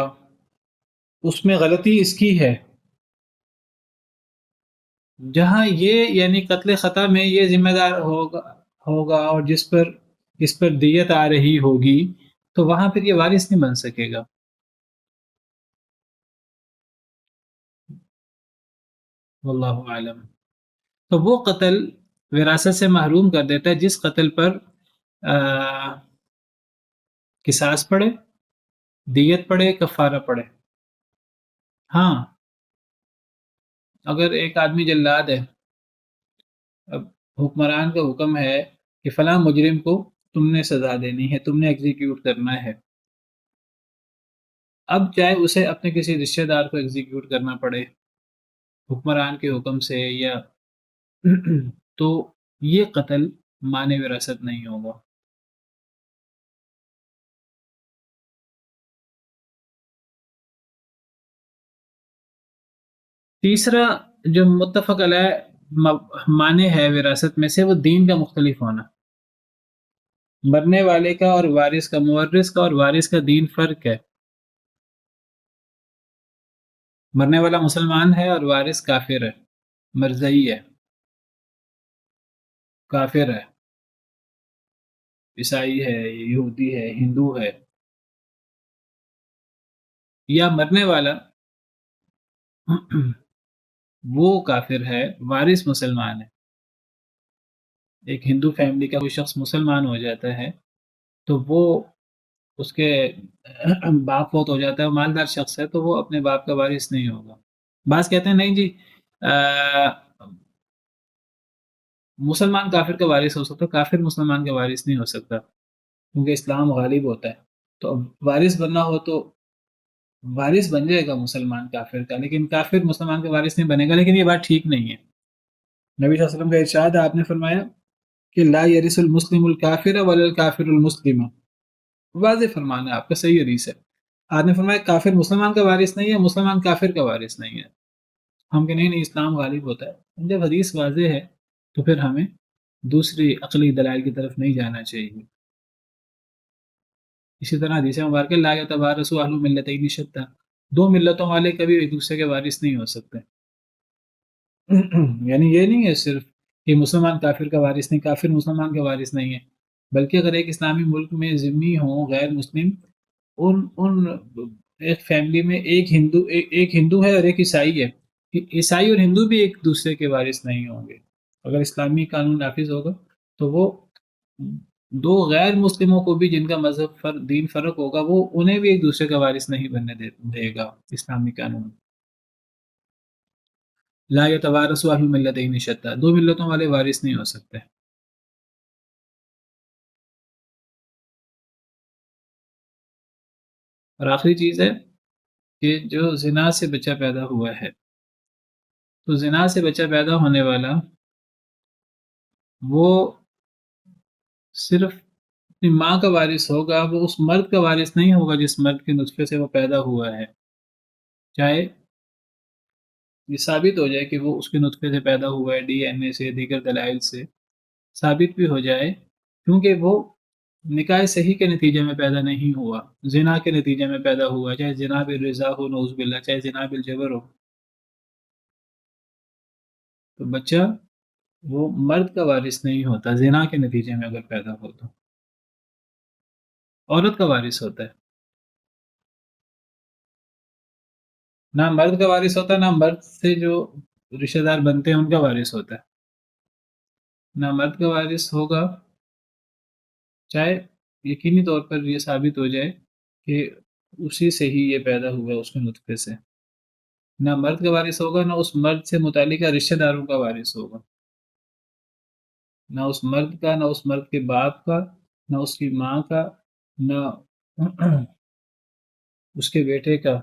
اس میں غلطی اس کی ہے، جہاں یہ یعنی قتل خطا میں یہ ذمہ دار ہوگا اور جس پر دیت آ رہی ہوگی، تو وہاں پھر یہ وارث نہیں بن سکے گا. واللہ عالم. تو وہ قتل وراثت سے محروم کر دیتا ہے جس قتل پر قصاص پڑے، دیت پڑے، کفارہ پڑے. ہاں، اگر ایک آدمی جلاد ہے، اب حکمران کا حکم ہے کہ فلاں مجرم کو تم نے سزا دینی ہے، تم نے ایگزیکیوٹ کرنا ہے، اب چاہے اسے اپنے کسی رشتہ دار کو ایگزیکیوٹ کرنا پڑے حکمران کے حکم سے، یا تو یہ قتل مانع وراثت نہیں ہوگا. تیسرا جو متفق علیہ معنی ہے وراثت میں سے، وہ دین کا مختلف ہونا. مرنے والے کا اور وارث کا، مورث کا اور وارث کا دین فرق ہے. مرنے والا مسلمان ہے اور وارث کافر ہے، مرزئی ہے، کافر ہے، عیسائی ہے، یہودی ہے، ہندو ہے. یا مرنے والا وہ کافر ہے، وارث مسلمان ہے. ایک ہندو فیملی کا کوئی شخص مسلمان ہو جاتا ہے تو وہ اس کے باپ فوت ہو جاتا ہے، مالدار شخص ہے، تو وہ اپنے باپ کا وارث نہیں ہوگا. بعض کہتے ہیں نہیں جی، مسلمان کافر کا وارث ہو سکتا، کافر مسلمان کا وارث نہیں ہو سکتا، کیونکہ اسلام غالب ہوتا ہے. تو وارث بننا ہو تو وارث بن جائے گا مسلمان کافر کا، لیکن کافر مسلمان کا وارث نہیں بنے گا. لیکن یہ بات ٹھیک نہیں ہے. نبی صلی اللہ علیہ وسلم کا ارشاد ہے، آپ نے فرمایا کہ لا یرث المسلم الکافر ولا الکافر المسلم. واضح فرمانا ہے آپ کا، صحیح حدیث ہے. آپ نے فرمایا کافر مسلمان کا وارث نہیں ہے، مسلمان کافر کا وارث نہیں ہے. ہم کہ نہیں اسلام غالب ہوتا ہے. جب حدیث واضح ہے تو پھر ہمیں دوسری عقلی دلائل کی طرف نہیں جانا چاہیے. اسی طرح حدیث مبارکہ لا یتوارث اہل ملتین شتیٰ، دو ملتوں والے کبھی ایک دوسرے کے وارث نہیں ہو سکتے. یعنی یہ نہیں ہے صرف کہ مسلمان کافر کا وارث نہیں، کافر مسلمان کا وارث نہیں ہے، بلکہ اگر ایک اسلامی ملک میں ذمہ ہوں غیر مسلم، ان ایک فیملی میں ایک ہندو ہے اور ایک عیسائی ہے، عیسائی اور ہندو بھی ایک دوسرے کے وارث نہیں ہوں گے. اگر اسلامی قانون نافذ ہوگا تو وہ دو غیر مسلموں کو بھی جن کا مذہب دین فرق ہوگا، وہ انہیں بھی ایک دوسرے کا وارث نہیں بننے دے گا اسلامی قانون. لا یتوارث اہل ملتین شتیٰ، دو ملتوں والے وارث نہیں ہو سکتے. اور آخری چیز ہے کہ جو زنا سے بچہ پیدا ہوا ہے، تو زنا سے بچہ پیدا ہونے والا وہ صرف اپنی ماں کا وارث ہوگا، وہ اس مرد کا وارث نہیں ہوگا جس مرد کے نطفے سے وہ پیدا ہوا ہے. چاہے یہ ثابت ہو جائے کہ وہ اس کے نطفے سے پیدا ہوا ہے، ڈی این اے سے، دیگر دلائل سے ثابت بھی ہو جائے، کیونکہ وہ نکاح صحیح کے نتیجے میں پیدا نہیں ہوا، زنا کے نتیجے میں پیدا ہوا، چاہے زنا بالرضا ہو نعوذ باللہ، چاہے زنا بالجبر ہو. تو بچہ وہ مرد کا وارث نہیں ہوتا زنا کے نتیجے میں اگر پیدا ہو تو. عورت کا وارث ہوتا ہے، نہ مرد کا وارث ہوتا ہے، نہ مرد سے جو رشتہ دار بنتے ہیں ان کا وارث ہوتا ہے، نہ مرد کا وارث ہوگا چاہے یقینی طور پر یہ ثابت ہو جائے کہ اسی سے ہی یہ پیدا ہوا اس کے نطفے سے، نہ مرد کا وارث ہوگا، نہ اس مرد سے متعلقہ رشتہ داروں کا وارث ہوگا، نہ اس مرد کا، نہ اس مرد کے باپ کا، نہ اس کی ماں کا، نہ اس کے بیٹے کا،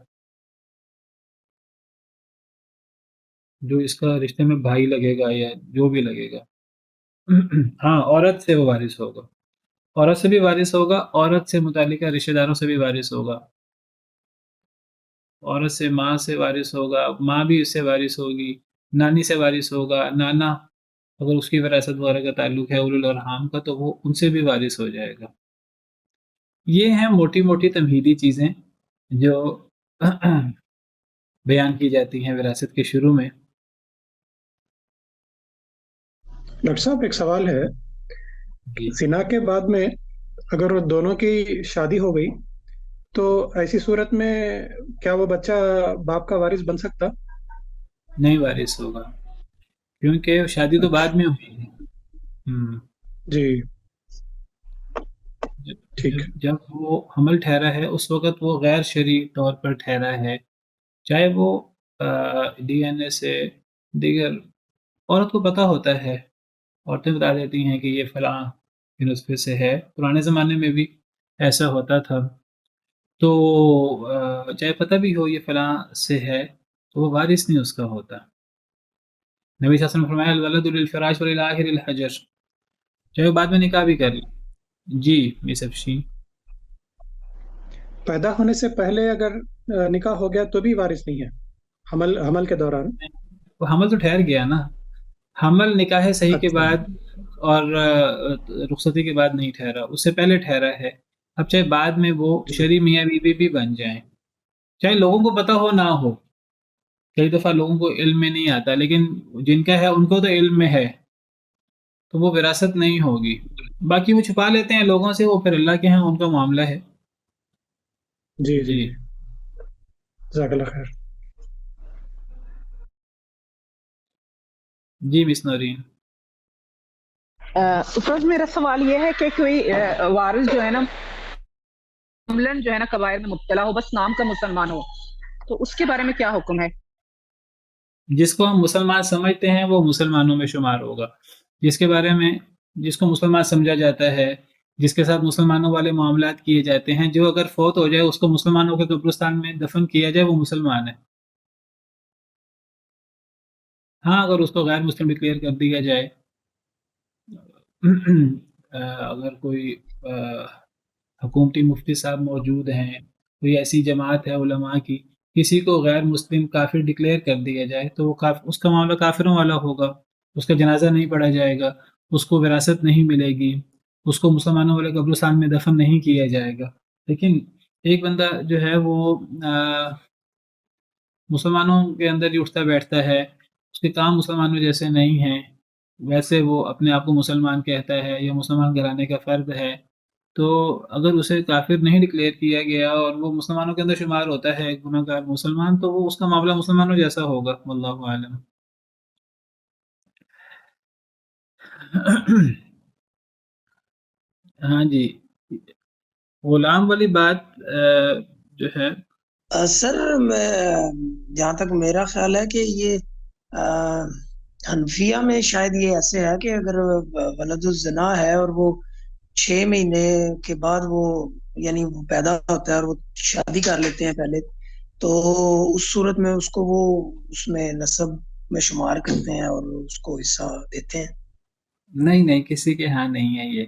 جو اس کا رشتے میں بھائی لگے گا یا جو بھی لگے گا۔ ہاں عورت سے وہ وارث ہوگا، عورت سے بھی وارث ہوگا، عورت سے متعلقہ رشتہ داروں سے بھی وارث ہوگا، عورت سے ماں سے وارث ہوگا، ماں بھی اس سے وارث ہوگی، نانی سے وارث ہوگا، نانا اگر اس کی وراثت وغیرہ کا تعلق ہے اولو الارحام کا تو وہ ان سے بھی وارث ہو جائے گا۔ یہ ہیں موٹی موٹی تمہیدی چیزیں جو بیان کی جاتی ہیں وراثت کے شروع میں۔ ڈاکٹر صاحب ایک سوال ہے، جی زنا کے بعد میں اگر وہ دونوں کی شادی ہو گئی تو ایسی صورت میں کیا وہ بچہ باپ کا وارث بن سکتا؟ نہیں وارث ہوگا، کیونکہ شادی تو بعد میں ہوئی ہے۔ جی ٹھیک۔ جب وہ حمل ٹھہرا ہے اس وقت وہ غیر شرعی طور پر ٹھہرا ہے، چاہے وہ ڈی این اے سے دیگر، عورت کو پتہ ہوتا ہے، عورتیں بتا دیتی ہیں کہ یہ فلاں کے نطفے سے ہے، پرانے زمانے میں بھی ایسا ہوتا تھا، تو چاہے پتہ بھی ہو یہ فلاں سے ہے تو وہ وارث نہیں اس کا ہوتا۔ نبی صلی اللہ علیہ وسلم نے فرمایا الولد للفراش وللآخر الحجر، چاہے وہ بعد میں نکاح بھی کر لے۔ جی مس افشین، پیدا ہونے سے پہلے اگر نکاح ہو گیا تو بھی وارث نہیں ہے حمل کے دوران؟ وہ حمل تو ٹھہر گیا نا، حمل نکاح صحیح کے اچھا بعد اور رخصتی کے بعد نہیں ٹھہرا، اس سے پہلے ٹھہرا ہے۔ اب چاہے بعد میں وہ شرعی میاں بیوی بھی بن جائیں، چاہے لوگوں کو پتہ ہو نہ ہو، کئی دفعہ لوگوں کو علم میں نہیں آتا، لیکن جن کا ہے ان کو تو علم میں ہے، تو وہ وراثت نہیں ہوگی۔ باقی وہ چھپا لیتے ہیں لوگوں سے، وہ پھر اللہ کے ہیں، ان کا معاملہ ہے۔ جی جی جی جی جزاک اللہ خیر۔ جی مس نورین، استاد میرا سوال یہ ہے کہ کوئی وارث جو ہے نا عملاً جو ہے نا کبائر میں مبتلا ہو، بس نام کا مسلمان ہو، تو اس کے بارے میں کیا حکم ہے؟ جس کو ہم مسلمان سمجھتے ہیں وہ مسلمانوں میں شمار ہوگا، جس کے بارے میں جس کو مسلمان سمجھا جاتا ہے، جس کے ساتھ مسلمانوں والے معاملات کیے جاتے ہیں، جو اگر فوت ہو جائے اس کو مسلمانوں کے قبرستان میں دفن کیا جائے وہ مسلمان ہے۔ ہاں اگر اس کو غیر مسلم ڈکلیئر کر دیا جائے، اگر کوئی حکومتی مفتی صاحب موجود ہیں، کوئی ایسی جماعت ہے علماء کی، کسی کو غیر مسلم کافر ڈکلیئر کر دیا جائے تو وہ اس کا معاملہ کافروں والا ہوگا، اس کا جنازہ نہیں پڑھا جائے گا، اس کو وراثت نہیں ملے گی، اس کو مسلمانوں والے قبرستان میں دفن نہیں کیا جائے گا۔ لیکن ایک بندہ جو ہے وہ مسلمانوں کے اندر ہی اٹھتا بیٹھتا ہے، اس کے کام مسلمانوں جیسے نہیں ہیں، ویسے وہ اپنے آپ کو مسلمان کہتا ہے یا مسلمان گھرانے کا فرد ہے، تو اگر اسے کافر نہیں ڈکلیئر کیا گیا اور وہ مسلمانوں کے اندر شمار ہوتا ہے گناہ گار مسلمان، تو وہ اس کا معاملہ مسلمانوں جیسا ہوگا، واللہ عالم۔ ہاں جی، غلام والی بات جو ہے سر جہاں تک میرا خیال ہے کہ یہ حنفیہ میں شاید یہ ایسے ہے کہ اگر ولد الزنا ہے اور وہ 6 مہینے کے بعد وہ یعنی وہ پیدا ہوتا ہے اور وہ شادی کر لیتے ہیں پہلے، تو اس صورت میں اس کو وہ اس میں نسب میں شمار کرتے ہیں اور اس کو حصہ دیتے ہیں۔ نہیں کسی کے ہاں نہیں ہے یہ۔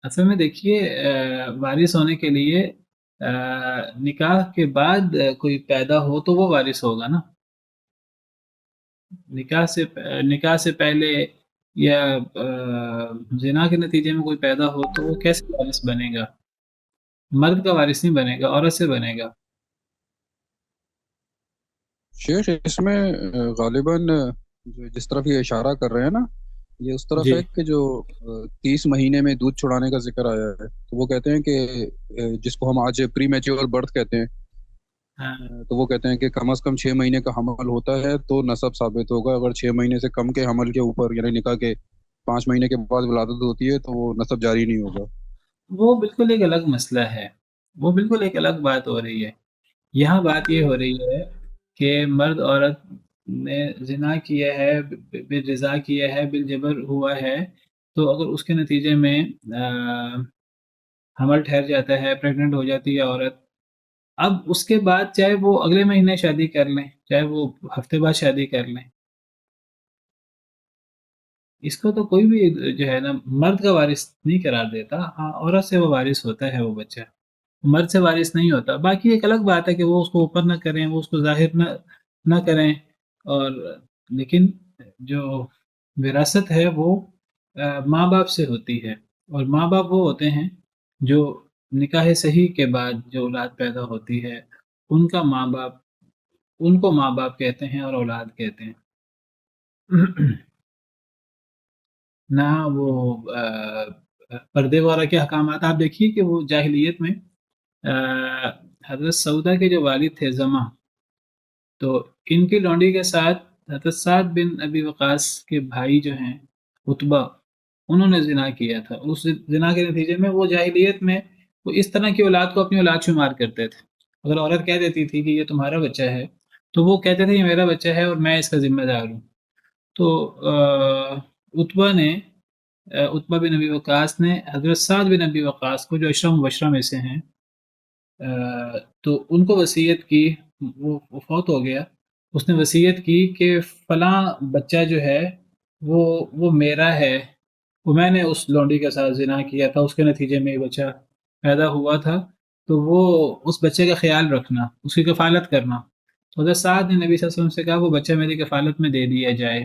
اصل میں دیکھیے وارث ہونے کے لیے نکاح کے بعد کوئی پیدا ہو تو وہ وارث ہوگا نا، نکاح سے پہلے یا زنا کے نتیجے میں کوئی پیدا ہو تو وہ کیسے وارث بنے گا؟ مرد کا وارث نہیں بنے گا، عورت سے بنے گا۔ شیخ اس میں غالباً جس طرف یہ اشارہ کر رہے ہیں نا یہ اس طرف جی ہے کہ جو 30 مہینے میں دودھ چھڑانے کا ذکر آیا ہے، تو وہ کہتے ہیں کہ جس کو ہم آج پری میچور برتھ کہتے ہیں، ہاں تو وہ کہتے ہیں کہ کم از کم 6 مہینے کا حمل ہوتا ہے تو نسب ثابت ہوگا. اگر 6 مہینے سے کم کے حمل کے اوپر یعنی نکاح کے 5 مہینے کے بعد ولادت ہوتی ہے تو وہ نسب جاری نہیں ہوگا. وہ بالکل ایک الگ مسئلہ ہے، وہ بالکل ایک الگ بات ہو رہی ہے. یہاں بات یہ ہو رہی ہے کہ مرد عورت نے زنا کیا ہے، بالرضا کیا ہے، بالجبر ہوا ہے، تو اگر اس کے نتیجے میں حمل ٹھہر جاتا ہے، پریگننٹ ہو جاتی ہے عورت، اب اس کے بعد چاہے وہ اگلے مہینے شادی کر لیں، چاہے وہ ہفتے بعد شادی کر لیں، اس کو تو کوئی بھی جو ہے نا مرد کا وارث نہیں قرار دیتا. ہاں عورت سے وہ وارث ہوتا ہے وہ بچہ، مرد سے وارث نہیں ہوتا. باقی ایک الگ بات ہے کہ وہ اس کو اوپر نہ کریں، وہ اس کو ظاہر نہ کریں، اور لیکن جو وراثت ہے وہ ماں باپ سے ہوتی ہے، اور ماں باپ وہ ہوتے ہیں جو نکاح صحیح کے بعد جو اولاد پیدا ہوتی ہے ان کا ماں باپ، ان کو ماں باپ کہتے ہیں اور اولاد کہتے ہیں. نہ وہ پردے وغیرہ کے احکامات آپ دیکھیے کہ وہ جاہلیت میں حضرت سعودہ کے جو والد تھے زما، تو ان کی لونڈی کے ساتھ حضرت سعد بن ابی وقاص کے بھائی جو ہیں عتبہ، انہوں نے زنا کیا تھا. اس زنا کے نتیجے میں وہ جاہلیت میں وہ اس طرح کی اولاد کو اپنی اولاد شمار کرتے تھے. اگر عورت کہہ دیتی تھی کہ یہ تمہارا بچہ ہے تو وہ کہتے تھے یہ میرا بچہ ہے اور میں اس کا ذمہ دار ہوں. تو عتبہ نے عتبہ بن ابی وقاص نے حضرت سعد بن ابی وقاص کو جو اشرم مبشرہ میں سے ہیں تو ان کو وصیت کی، وہ فوت ہو گیا، اس نے وصیت کی کہ فلاں بچہ جو ہے وہ میرا ہے، وہ میں نے اس لونڈی کے ساتھ زنا کیا تھا، اس کے نتیجے میں یہ بچہ پیدا ہوا تھا، تو وہ اس بچے کا خیال رکھنا، اس کی کفالت کرنا. تو حضرت سعد نے نبی صلی اللہ علیہ وسلم سے کہا وہ بچہ میری کفالت میں دے دیا جائے،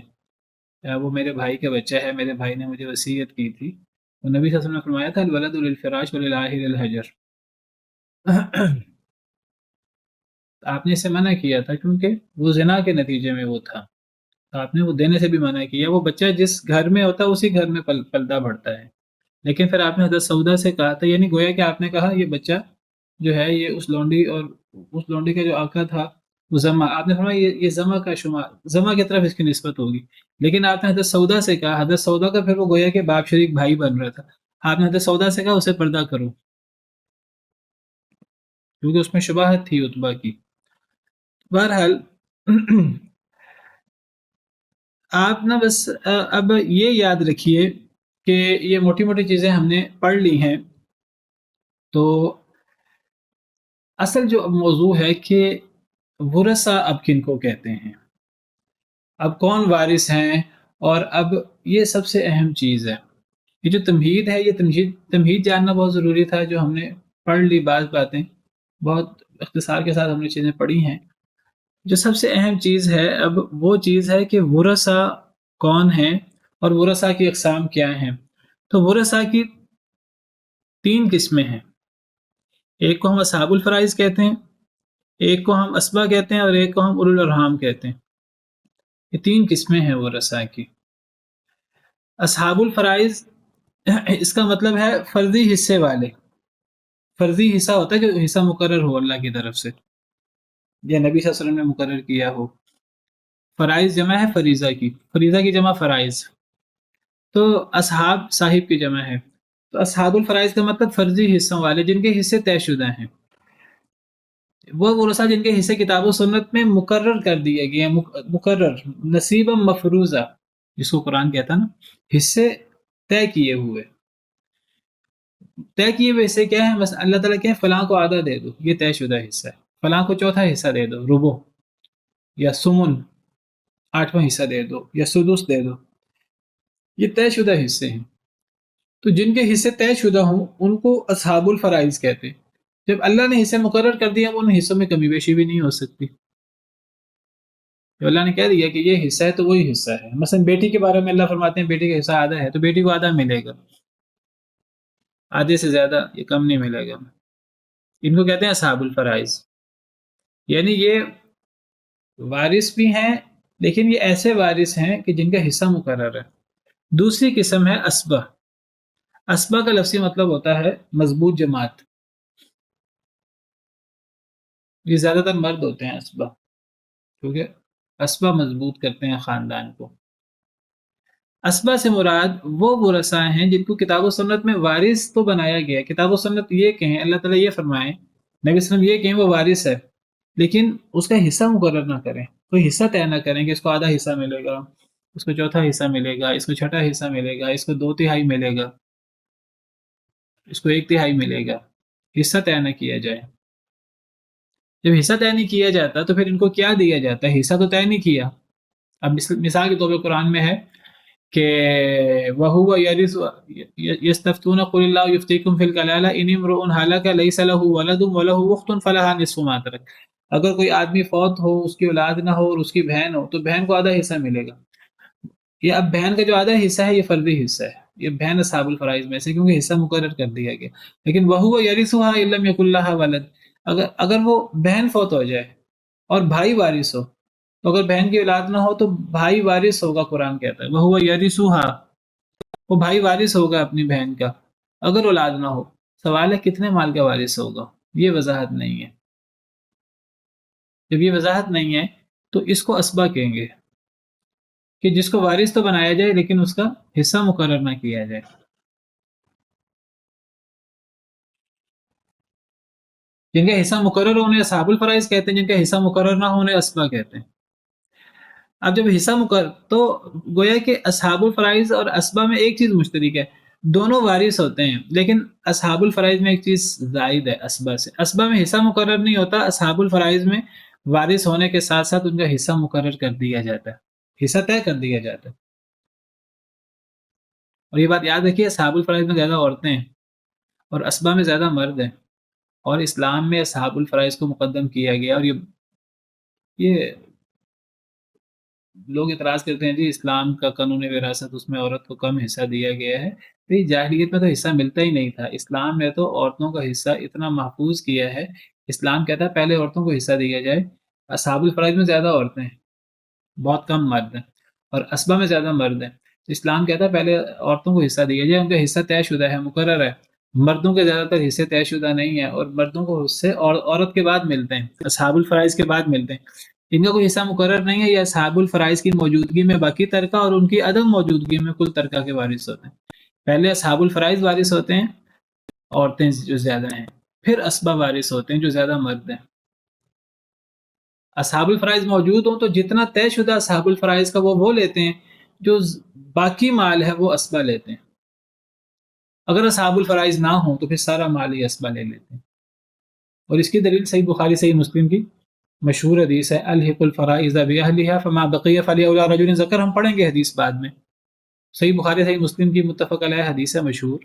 وہ میرے بھائی کا بچہ ہے، میرے بھائی نے مجھے وصیت کی تھی. تو نبی صلی اللہ علیہ وسلم نے فرمایا تھا الولد للفراش وللآخر للحجر. آپ نے اسے منع کیا تھا کیونکہ وہ زنا کے نتیجے میں وہ تھا، تو آپ نے وہ دینے سے بھی منع کیا. وہ بچہ جس گھر میں ہوتا ہے اسی گھر میں پلتا بڑھتا ہے. لیکن پھر آپ نے حضرت سعودہ سے کہا تھا، یعنی گویا کہ آپ نے کہا یہ بچہ جو ہے یہ اس لونڈی، اور اس لونڈی کا جو آقا تھا وہ زما، آپ نے فرمایا یہ زما کا شمار، زما کی طرف اس کی نسبت ہوگی. لیکن آپ نے حضرت سعودہ سے کہا، حضرت سعودہ کا پھر وہ گویا کہ باپ شریک بھائی بن رہا تھا، آپ نے حضرت سعودہ سے کہا اسے پردہ کرو کیونکہ اس میں شباہت تھی عتبہ کی. بہرحال آپ نا بس اب یہ یاد رکھیے کہ یہ موٹی موٹی چیزیں ہم نے پڑھ لی ہیں، تو اصل جو موضوع ہے کہ ورثہ اب کن کو کہتے ہیں، اب کون وارث ہیں، اور اب یہ سب سے اہم چیز ہے. یہ جو تمہید ہے، یہ تمہید جاننا بہت ضروری تھا، جو ہم نے پڑھ لی بعض باتیں، بہت اختصار کے ساتھ ہم نے چیزیں پڑھی ہیں. جو سب سے اہم چیز ہے اب وہ چیز ہے کہ ورثہ کون ہیں اور ورثہ کی اقسام کیا ہیں. تو ورثہ کی 3 قسمیں ہیں. ایک کو ہم اصحاب الفرائض کہتے ہیں، ایک کو ہم اسبہ کہتے ہیں، اور ایک کو ہم اولو الارحام کہتے ہیں. یہ 3 قسمیں ہیں ورثہ کی. اصحاب الفرائض اس کا مطلب ہے فرضی حصے والے. فرضی حصہ ہوتا ہے جو حصہ مقرر ہو اللہ کی طرف سے یا نبی صلی اللہ علیہ وسلم نے مقرر کیا ہو. فرائض جمع ہے فریضہ کی، فریضہ کی جمع فرائض، تو اصحاب صاحب کی جمع ہے. تو اصحاب الفرائض کا مطلب فرضی حصوں والے جن کے حصے طے شدہ ہیں، وہ ورثہ جن کے حصے کتاب و سنت میں مقرر کر دیے گئے ہیں، مقرر نصیبا مفروضہ جس کو قرآن کہتا ہے نا، حصے طے کیے ہوئے. طے کیے ہوئے حصے کیا ہیں؟ بس اللہ تعالیٰ کہ فلاں کو آدھا دے دو، یہ طے شدہ حصہ ہے. فلاں کو چوتھا حصہ دے دو، ربع یا سمن 8واں حصہ دے دو، یا سدس دے دو. یہ طے شدہ حصے ہیں. تو جن کے حصے طے شدہ ہوں ان کو اصحاب الفرائض کہتے ہیں. جب اللہ نے حصے مقرر کر دیا ان حصوں میں کمی بیشی بھی نہیں ہو سکتی. جب اللہ نے کہہ دیا کہ یہ حصہ ہے تو وہی حصہ ہے. مثلا بیٹی کے بارے میں اللہ فرماتے ہیں بیٹی کا حصہ آدھا ہے تو بیٹی کو آدھا ملے گا، آدھے سے زیادہ یہ کم نہیں ملے گا. ان کو کہتے ہیں اصحاب الفرائض. یعنی یہ وارث بھی ہیں لیکن یہ ایسے وارث ہیں کہ جن کا حصہ مقرر ہے. دوسری قسم ہے اسبہ. اسبہ کا لفظی مطلب ہوتا ہے مضبوط جماعت. یہ زیادہ تر مرد ہوتے ہیں اسبہ، کیونکہ اسبہ مضبوط کرتے ہیں خاندان کو. اسبہ سے مراد وہ ورثاء ہیں جن کو کتاب و سنت میں وارث تو بنایا گیا ہے. کتاب و سنت یہ کہیں، اللہ تعالیٰ یہ فرمائیں، نبی صلی اللہ علیہ وسلم یہ کہیں وہ وارث ہے، لیکن اس کا حصہ مقرر نہ کریں، کوئی حصہ طے نہ کریں کہ اس کو آدھا حصہ ملے گا، اس کو چوتھا حصہ ملے گا، اس کو چھٹا حصہ ملے گا، اس کو 2/3 ملے گا، اس کو 1/3 ملے گا. حصہ طے نہ کیا جائے. جب حصہ طے نہیں کیا جاتا تو پھر ان کو کیا دیا جاتا ہے؟ حصہ تو طے نہیں کیا. اب مثال کے طور پہ قرآن میں ہے کہ وَهُوَ يَرِثُ يَسْتَفْتُونَ قُلِ اللَّهُ يُفْتِيكُمْ فِي الْكَلَالَةِ إِنِ امْرُؤٌ هَلَكَ لَيْسَ لَهُ وَلَدٌ وَلَهُ أُخْتٌ فَلَهَا نِصْفُ مَا تَرَكَ. اگر کوئی آدمی فوت ہو، اس کی اولاد نہ ہو اور اس کی بہن ہو، تو بہن کو آدھا حصہ ملے گا. یہ اب بہن کا جو آدھا حصہ ہے یہ فرضی حصہ ہے، یہ بہن اصحاب الفرائض میں سے، کیونکہ حصہ مقرر کر دیا گیا. لیکن وَهُوَ يَرِثُهَا إِن لَّمْ يَكُن لَّهَا وَلَدٌ، اگر وہ بہن فوت ہو جائے اور بھائی وارث ہو، تو اگر بہن کی اولاد نہ ہو تو بھائی وارث ہوگا. قرآن کہتا ہے وَهُوَ يَرِثُهَا، وہ بھائی وارث ہوگا اپنی بہن کا اگر اولاد نہ ہو. سوال ہے کتنے مال کا وارث ہوگا؟ یہ وضاحت نہیں ہے. جب یہ وضاحت نہیں ہے تو اس کو اسبہ کہیں گے، کہ جس کو وارث تو بنایا جائے لیکن اس کا حصہ مقرر نہ کیا جائے. جن کا حصہ مقرر ہونے اصحاب الفرائض کہتے ہیں، جن کا حصہ مقرر نہ ہونے اسبہ کہتے ہیں. اب جب حصہ مقرر، تو گویا کہ اصحاب الفرائض اور اسبہ میں ایک چیز مشترک ہے، دونوں وارث ہوتے ہیں، لیکن اصحاب الفرائض میں ایک چیز زائد ہے اسبہ سے. اسبہ میں حصہ مقرر نہیں ہوتا، اصحاب الفرائض میں وارث ہونے کے ساتھ ساتھ ان کا حصہ مقرر کر دیا جاتا ہے، حصہ طے کر دیا جاتا ہے. اور یہ بات یاد رکھیے، اصحاب الفرائض میں زیادہ عورتیں ہیں اور اسبہ میں زیادہ مرد ہیں، اور اسلام میں اصحاب الفرائض کو مقدم کیا گیا. اور یہ لوگ اعتراض کرتے ہیں جی اسلام کا قانون وراثت، اس میں عورت کو کم حصہ دیا گیا ہے. تو جاہلیت میں تو حصہ ملتا ہی نہیں تھا، اسلام نے تو عورتوں کا حصہ اتنا محفوظ کیا ہے. اسلام کہتا ہے پہلے عورتوں کو حصہ دیا جائے. اصحاب الفرائض میں زیادہ عورتیں ہیں، بہت کم مرد ہیں، اور اسبہ میں زیادہ مرد ہیں. تو اسلام کہتا ہے پہلے عورتوں کو حصہ دیا جائے، ان کا حصہ طے شدہ ہے، مقرر ہے. مردوں کے زیادہ تر حصے طے شدہ نہیں ہیں، اور مردوں کو حصے عورت کے بعد ملتے ہیں، اصحاب الفرائض کے بعد ملتے ہیں. ان کا کوئی حصہ مقرر نہیں ہے، یہ اصحاب الفرائض کی موجودگی میں باقی ترکہ اور ان کی عدم موجودگی میں کل ترکہ کے وارث ہوتے ہیں. پہلے اصحاب الفرائض وارث ہوتے ہیں، عورتیں جو زیادہ ہیں، پھر اسبہ وارث ہوتے ہیں جو زیادہ مرد ہیں. اصحاب الفرائض موجود ہوں تو جتنا طے شدہ اصحاب الفرائض کا وہ لیتے ہیں، جو باقی مال ہے وہ اسبہ لیتے ہیں. اگر اصحاب الفرائض نہ ہوں تو پھر سارا مال ہی اسبہ لے لیتے ہیں. اور اس کی دلیل صحیح بخاری صحیح مسلم کی مشہور حدیث ہے، الحق الفرائض باہلھا فما بقی فلاولی رجل ذکر. ہم پڑھیں گے حدیث بعد میں، صحیح بخاری صحیح مسلم کی متفق علیہ حدیث ہے مشہور. نبی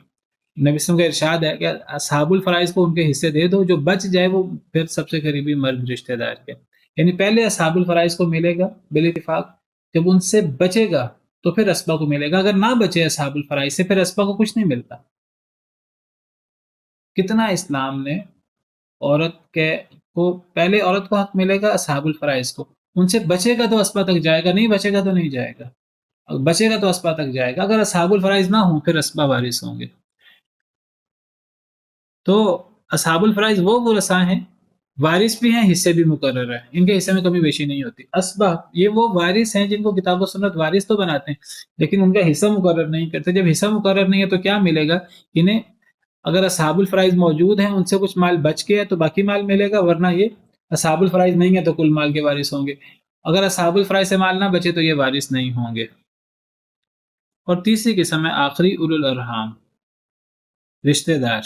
صلی اللہ علیہ وسلم کا ارشاد ہے کہ اصحاب الفرائض کو ان کے حصے دے دو، جو بچ جائے وہ پھر سب سے قریبی مرد رشتہ دار کے. یعنی پہلے اصحاب الفرائض کو ملے گا بالاتفاق، جب ان سے بچے گا تو پھر اسبہ کو ملے گا. اگر نہ بچے اصحاب الفرائض سے، پھر اسبہ کو کچھ نہیں ملتا. کتنا اسلام نے عورت کو پہلے عورت کو حق ملے گا اصحاب الفرائض کو، ان سے بچے گا تو اسبہ تک جائے گا، نہیں بچے گا تو نہیں جائے گا. بچے گا تو اسبہ تک جائے گا. اگر اصحاب الفرائض نہ ہوں پھر اسبہ وارث ہوں گے. تو اصحاب الفرائض وہ ورثاء ہیں، وارث بھی ہیں، حصے بھی مقرر ہیں، ان کے حصے میں کمی بیشی نہیں ہوتی. اسبہ یہ وہ وارث ہیں جن کو کتاب و سنت وارث تو بناتے ہیں لیکن ان کا حصہ مقرر نہیں کرتے. جب حصہ مقرر نہیں ہے تو کیا ملے گا انہیں؟ اگر اصحاب الفرائض موجود ہیں، ان سے کچھ مال بچ گیا تو باقی مال ملے گا، ورنہ یہ اصحاب الفرائض نہیں ہے تو کل مال کے وارث ہوں گے. اگر اصحاب الفرائض سے مال نہ بچے تو یہ وارث نہیں ہوں گے. اور تیسری قسم ہے آخری اولو الارحام، رشتہ دار.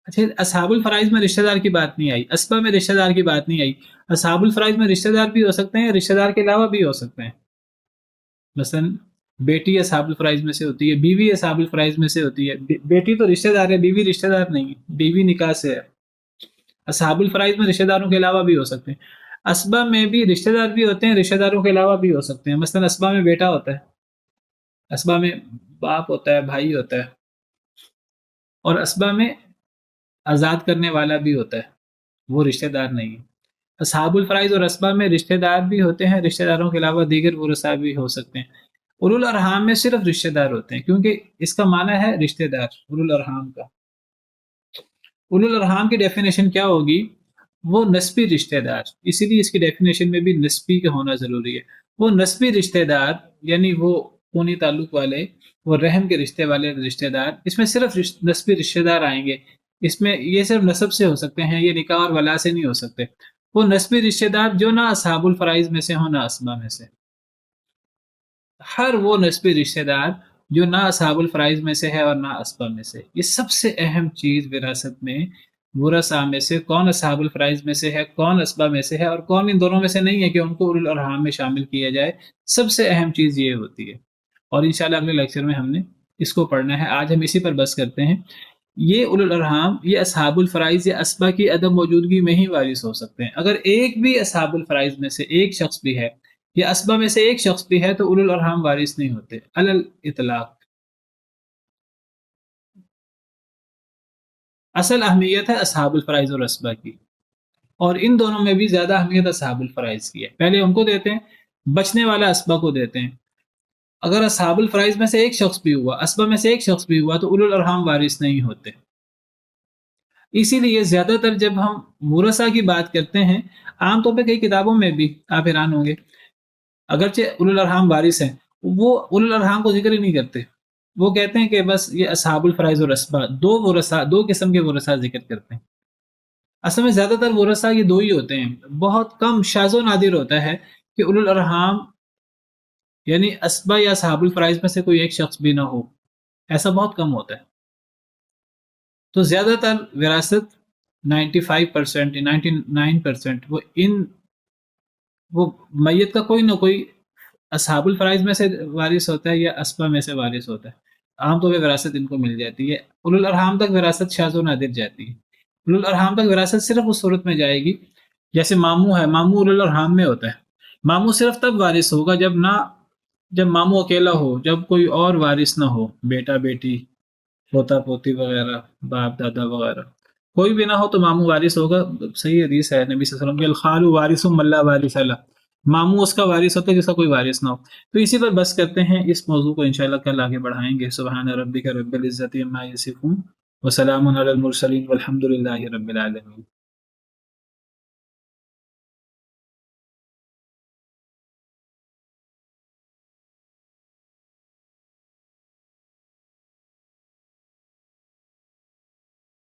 اچھا، اصحاب الفرائض میں رشتہ دار کی بات نہیں آئی، اسبہ میں رشتہ دار کی بات نہیں آئی. اصحاب الفرائض میں رشتہ دار بھی ہو سکتے ہیں، رشتہ دار کے علاوہ بھی ہو سکتے ہیں. مثلا بیٹی اصحاب الفرائض میں سے ہوتی ہے، بیوی اصحاب الفرائض میں سے ہوتی ہے. بیٹی تو رشتہ دار ہے، بیوی رشتہ دار نہیں ہے، بیوی نکاح سے ہے. اصحاب الفرائض میں رشتہ داروں کے علاوہ بھی ہو سکتے ہیں. اسبہ میں بھی رشتہ دار بھی ہوتے ہیں، رشتہ داروں کے علاوہ بھی ہو سکتے ہیں. مثلا اسبہ میں بیٹا ہوتا ہے، اسبہ میں باپ ہوتا ہے، بھائی ہوتا ہے، اور اسبہ میں آزاد کرنے والا بھی ہوتا ہے، وہ رشتہ دار نہیں ہے. اصحاب الفرائض اور اسبہ میں رشتہ دار بھی ہوتے ہیں، رشتہ داروں کے علاوہ دیگر ورثاء بھی ہو سکتے ہیں. اولو الارحام میں صرف رشتہ دار ہوتے ہیں، کیونکہ اس کا معنی ہے رشتہ دار اولو الارحام کا۔ اولو الارحام کی ڈیفینیشن کیا ہوگی؟ وہ نسبی رشتہ دار، اسی لیے اس کی ڈیفینیشن میں بھی نسبی کا ہونا ضروری ہے۔ وہ نسبی رشتہ دار یعنی وہ خونی تعلق والے، وہ رحم کے رشتے والے رشتہ دار، اس میں صرف نسبی رشتہ دار آئیں گے۔ اس میں یہ صرف نسب سے ہو سکتے ہیں، یہ نکاح اور ولا سے نہیں ہو سکتے۔ وہ نسبی رشتہ دار جو نہ اصحاب الفرائض میں سے ہوں نہ اسبا میں سے، ہر وہ نسبی رشتہ دار جو نہ اصحاب الفرائض میں سے ہے اور نہ اسبا میں سے۔ یہ سب سے اہم چیز وراثت میں، ورثاء میں سے کون اصحاب الفرائض میں سے ہے، کون اسبا میں سے ہے، اور کون ان دونوں میں سے نہیں ہے کہ ان کو اولو الارحام میں شامل کیا جائے۔ سب سے اہم چیز یہ ہوتی ہے، اور انشاءاللہ اگلے لیکچر میں ہم نے اس کو پڑھنا ہے۔ آج ہم اسی پر بحث کرتے ہیں۔ یہ اولو الارحام، یہ اصحاب الفرائض یا اسبا کی عدم موجودگی میں ہی وارث ہو سکتے ہیں۔ اگر ایک بھی اصحاب الفرائض میں سے ایک شخص بھی ہے یا اسبا میں سے ایک شخص بھی ہے تو اولو الارحام وارث نہیں ہوتے علی الاطلاق۔ اصل اہمیت ہے اصحاب الفرائض اور اسبا کی، اور ان دونوں میں بھی زیادہ اہمیت اصحاب الفرائض کی ہے۔ پہلے ان کو دیتے ہیں، بچنے والا اسبا کو دیتے ہیں۔ اگر اصحاب الفرائض میں سے ایک شخص بھی ہوا، اسبا میں سے ایک شخص بھی ہوا، تو اولو الارحام وارث نہیں ہوتے۔ اسی لیے زیادہ تر جب ہم ورثاء کی بات کرتے ہیں، عام طور پہ کئی کتابوں میں بھی آپ حیران ہوں گے، اگرچہ اولو الارحام وارث ہیں، وہ اولو الارحام کو ذکر ہی نہیں کرتے۔ وہ کہتے ہیں کہ بس یہ اصحاب الفرائض اور اسبا، دو قسم کے ورثاء ذکر کرتے ہیں۔ اصل میں زیادہ تر ورثاء یہ دو ہی ہوتے ہیں، بہت کم شاذ و نادر ہوتا ہے کہ اولو الارحام یعنی اسبا یا اصحاب الفرائض میں سے کوئی ایک شخص بھی نہ ہو، ایسا بہت کم ہوتا ہے۔ تو زیادہ تر وراثت 95% 99% وہ میت کا کوئی نہ کوئی اصحاب الفرائض میں سے وارث ہوتا ہے یا اسبا میں سے وارث ہوتا ہے۔ عام طور پہ وراثت ان کو مل جاتی ہے۔ اولو الارحام تک وراثت شاذ و نادر جاتی ہے۔ اولو الارحام تک وراثت صرف اس صورت میں جائے گی جیسے ماموں ہے، ماموں اولو الارحام میں ہوتا ہے۔ ماموں صرف تب وارث ہوگا جب ماموں اکیلا ہو، جب کوئی اور وارث نہ ہو، بیٹا بیٹی، پوتا پوتی وغیرہ، باپ دادا وغیرہ، کوئی بھی نہ ہو تو ماموں وارث ہوگا۔ صحیح حدیث ہے نبی صلی اللہ علیہ وسلم کہ الخال وارث من لا وارث له، ماموں اس کا وارث ہوتا ہے جس کا کوئی وارث نہ ہو۔ تو اسی پر بس کرتے ہیں، اس موضوع کو انشاءاللہ کل آگے بڑھائیں گے۔ سبحان ربک رب العزت عما یصفون وسلام علی المرسلین والحمد للہ رب العالمین۔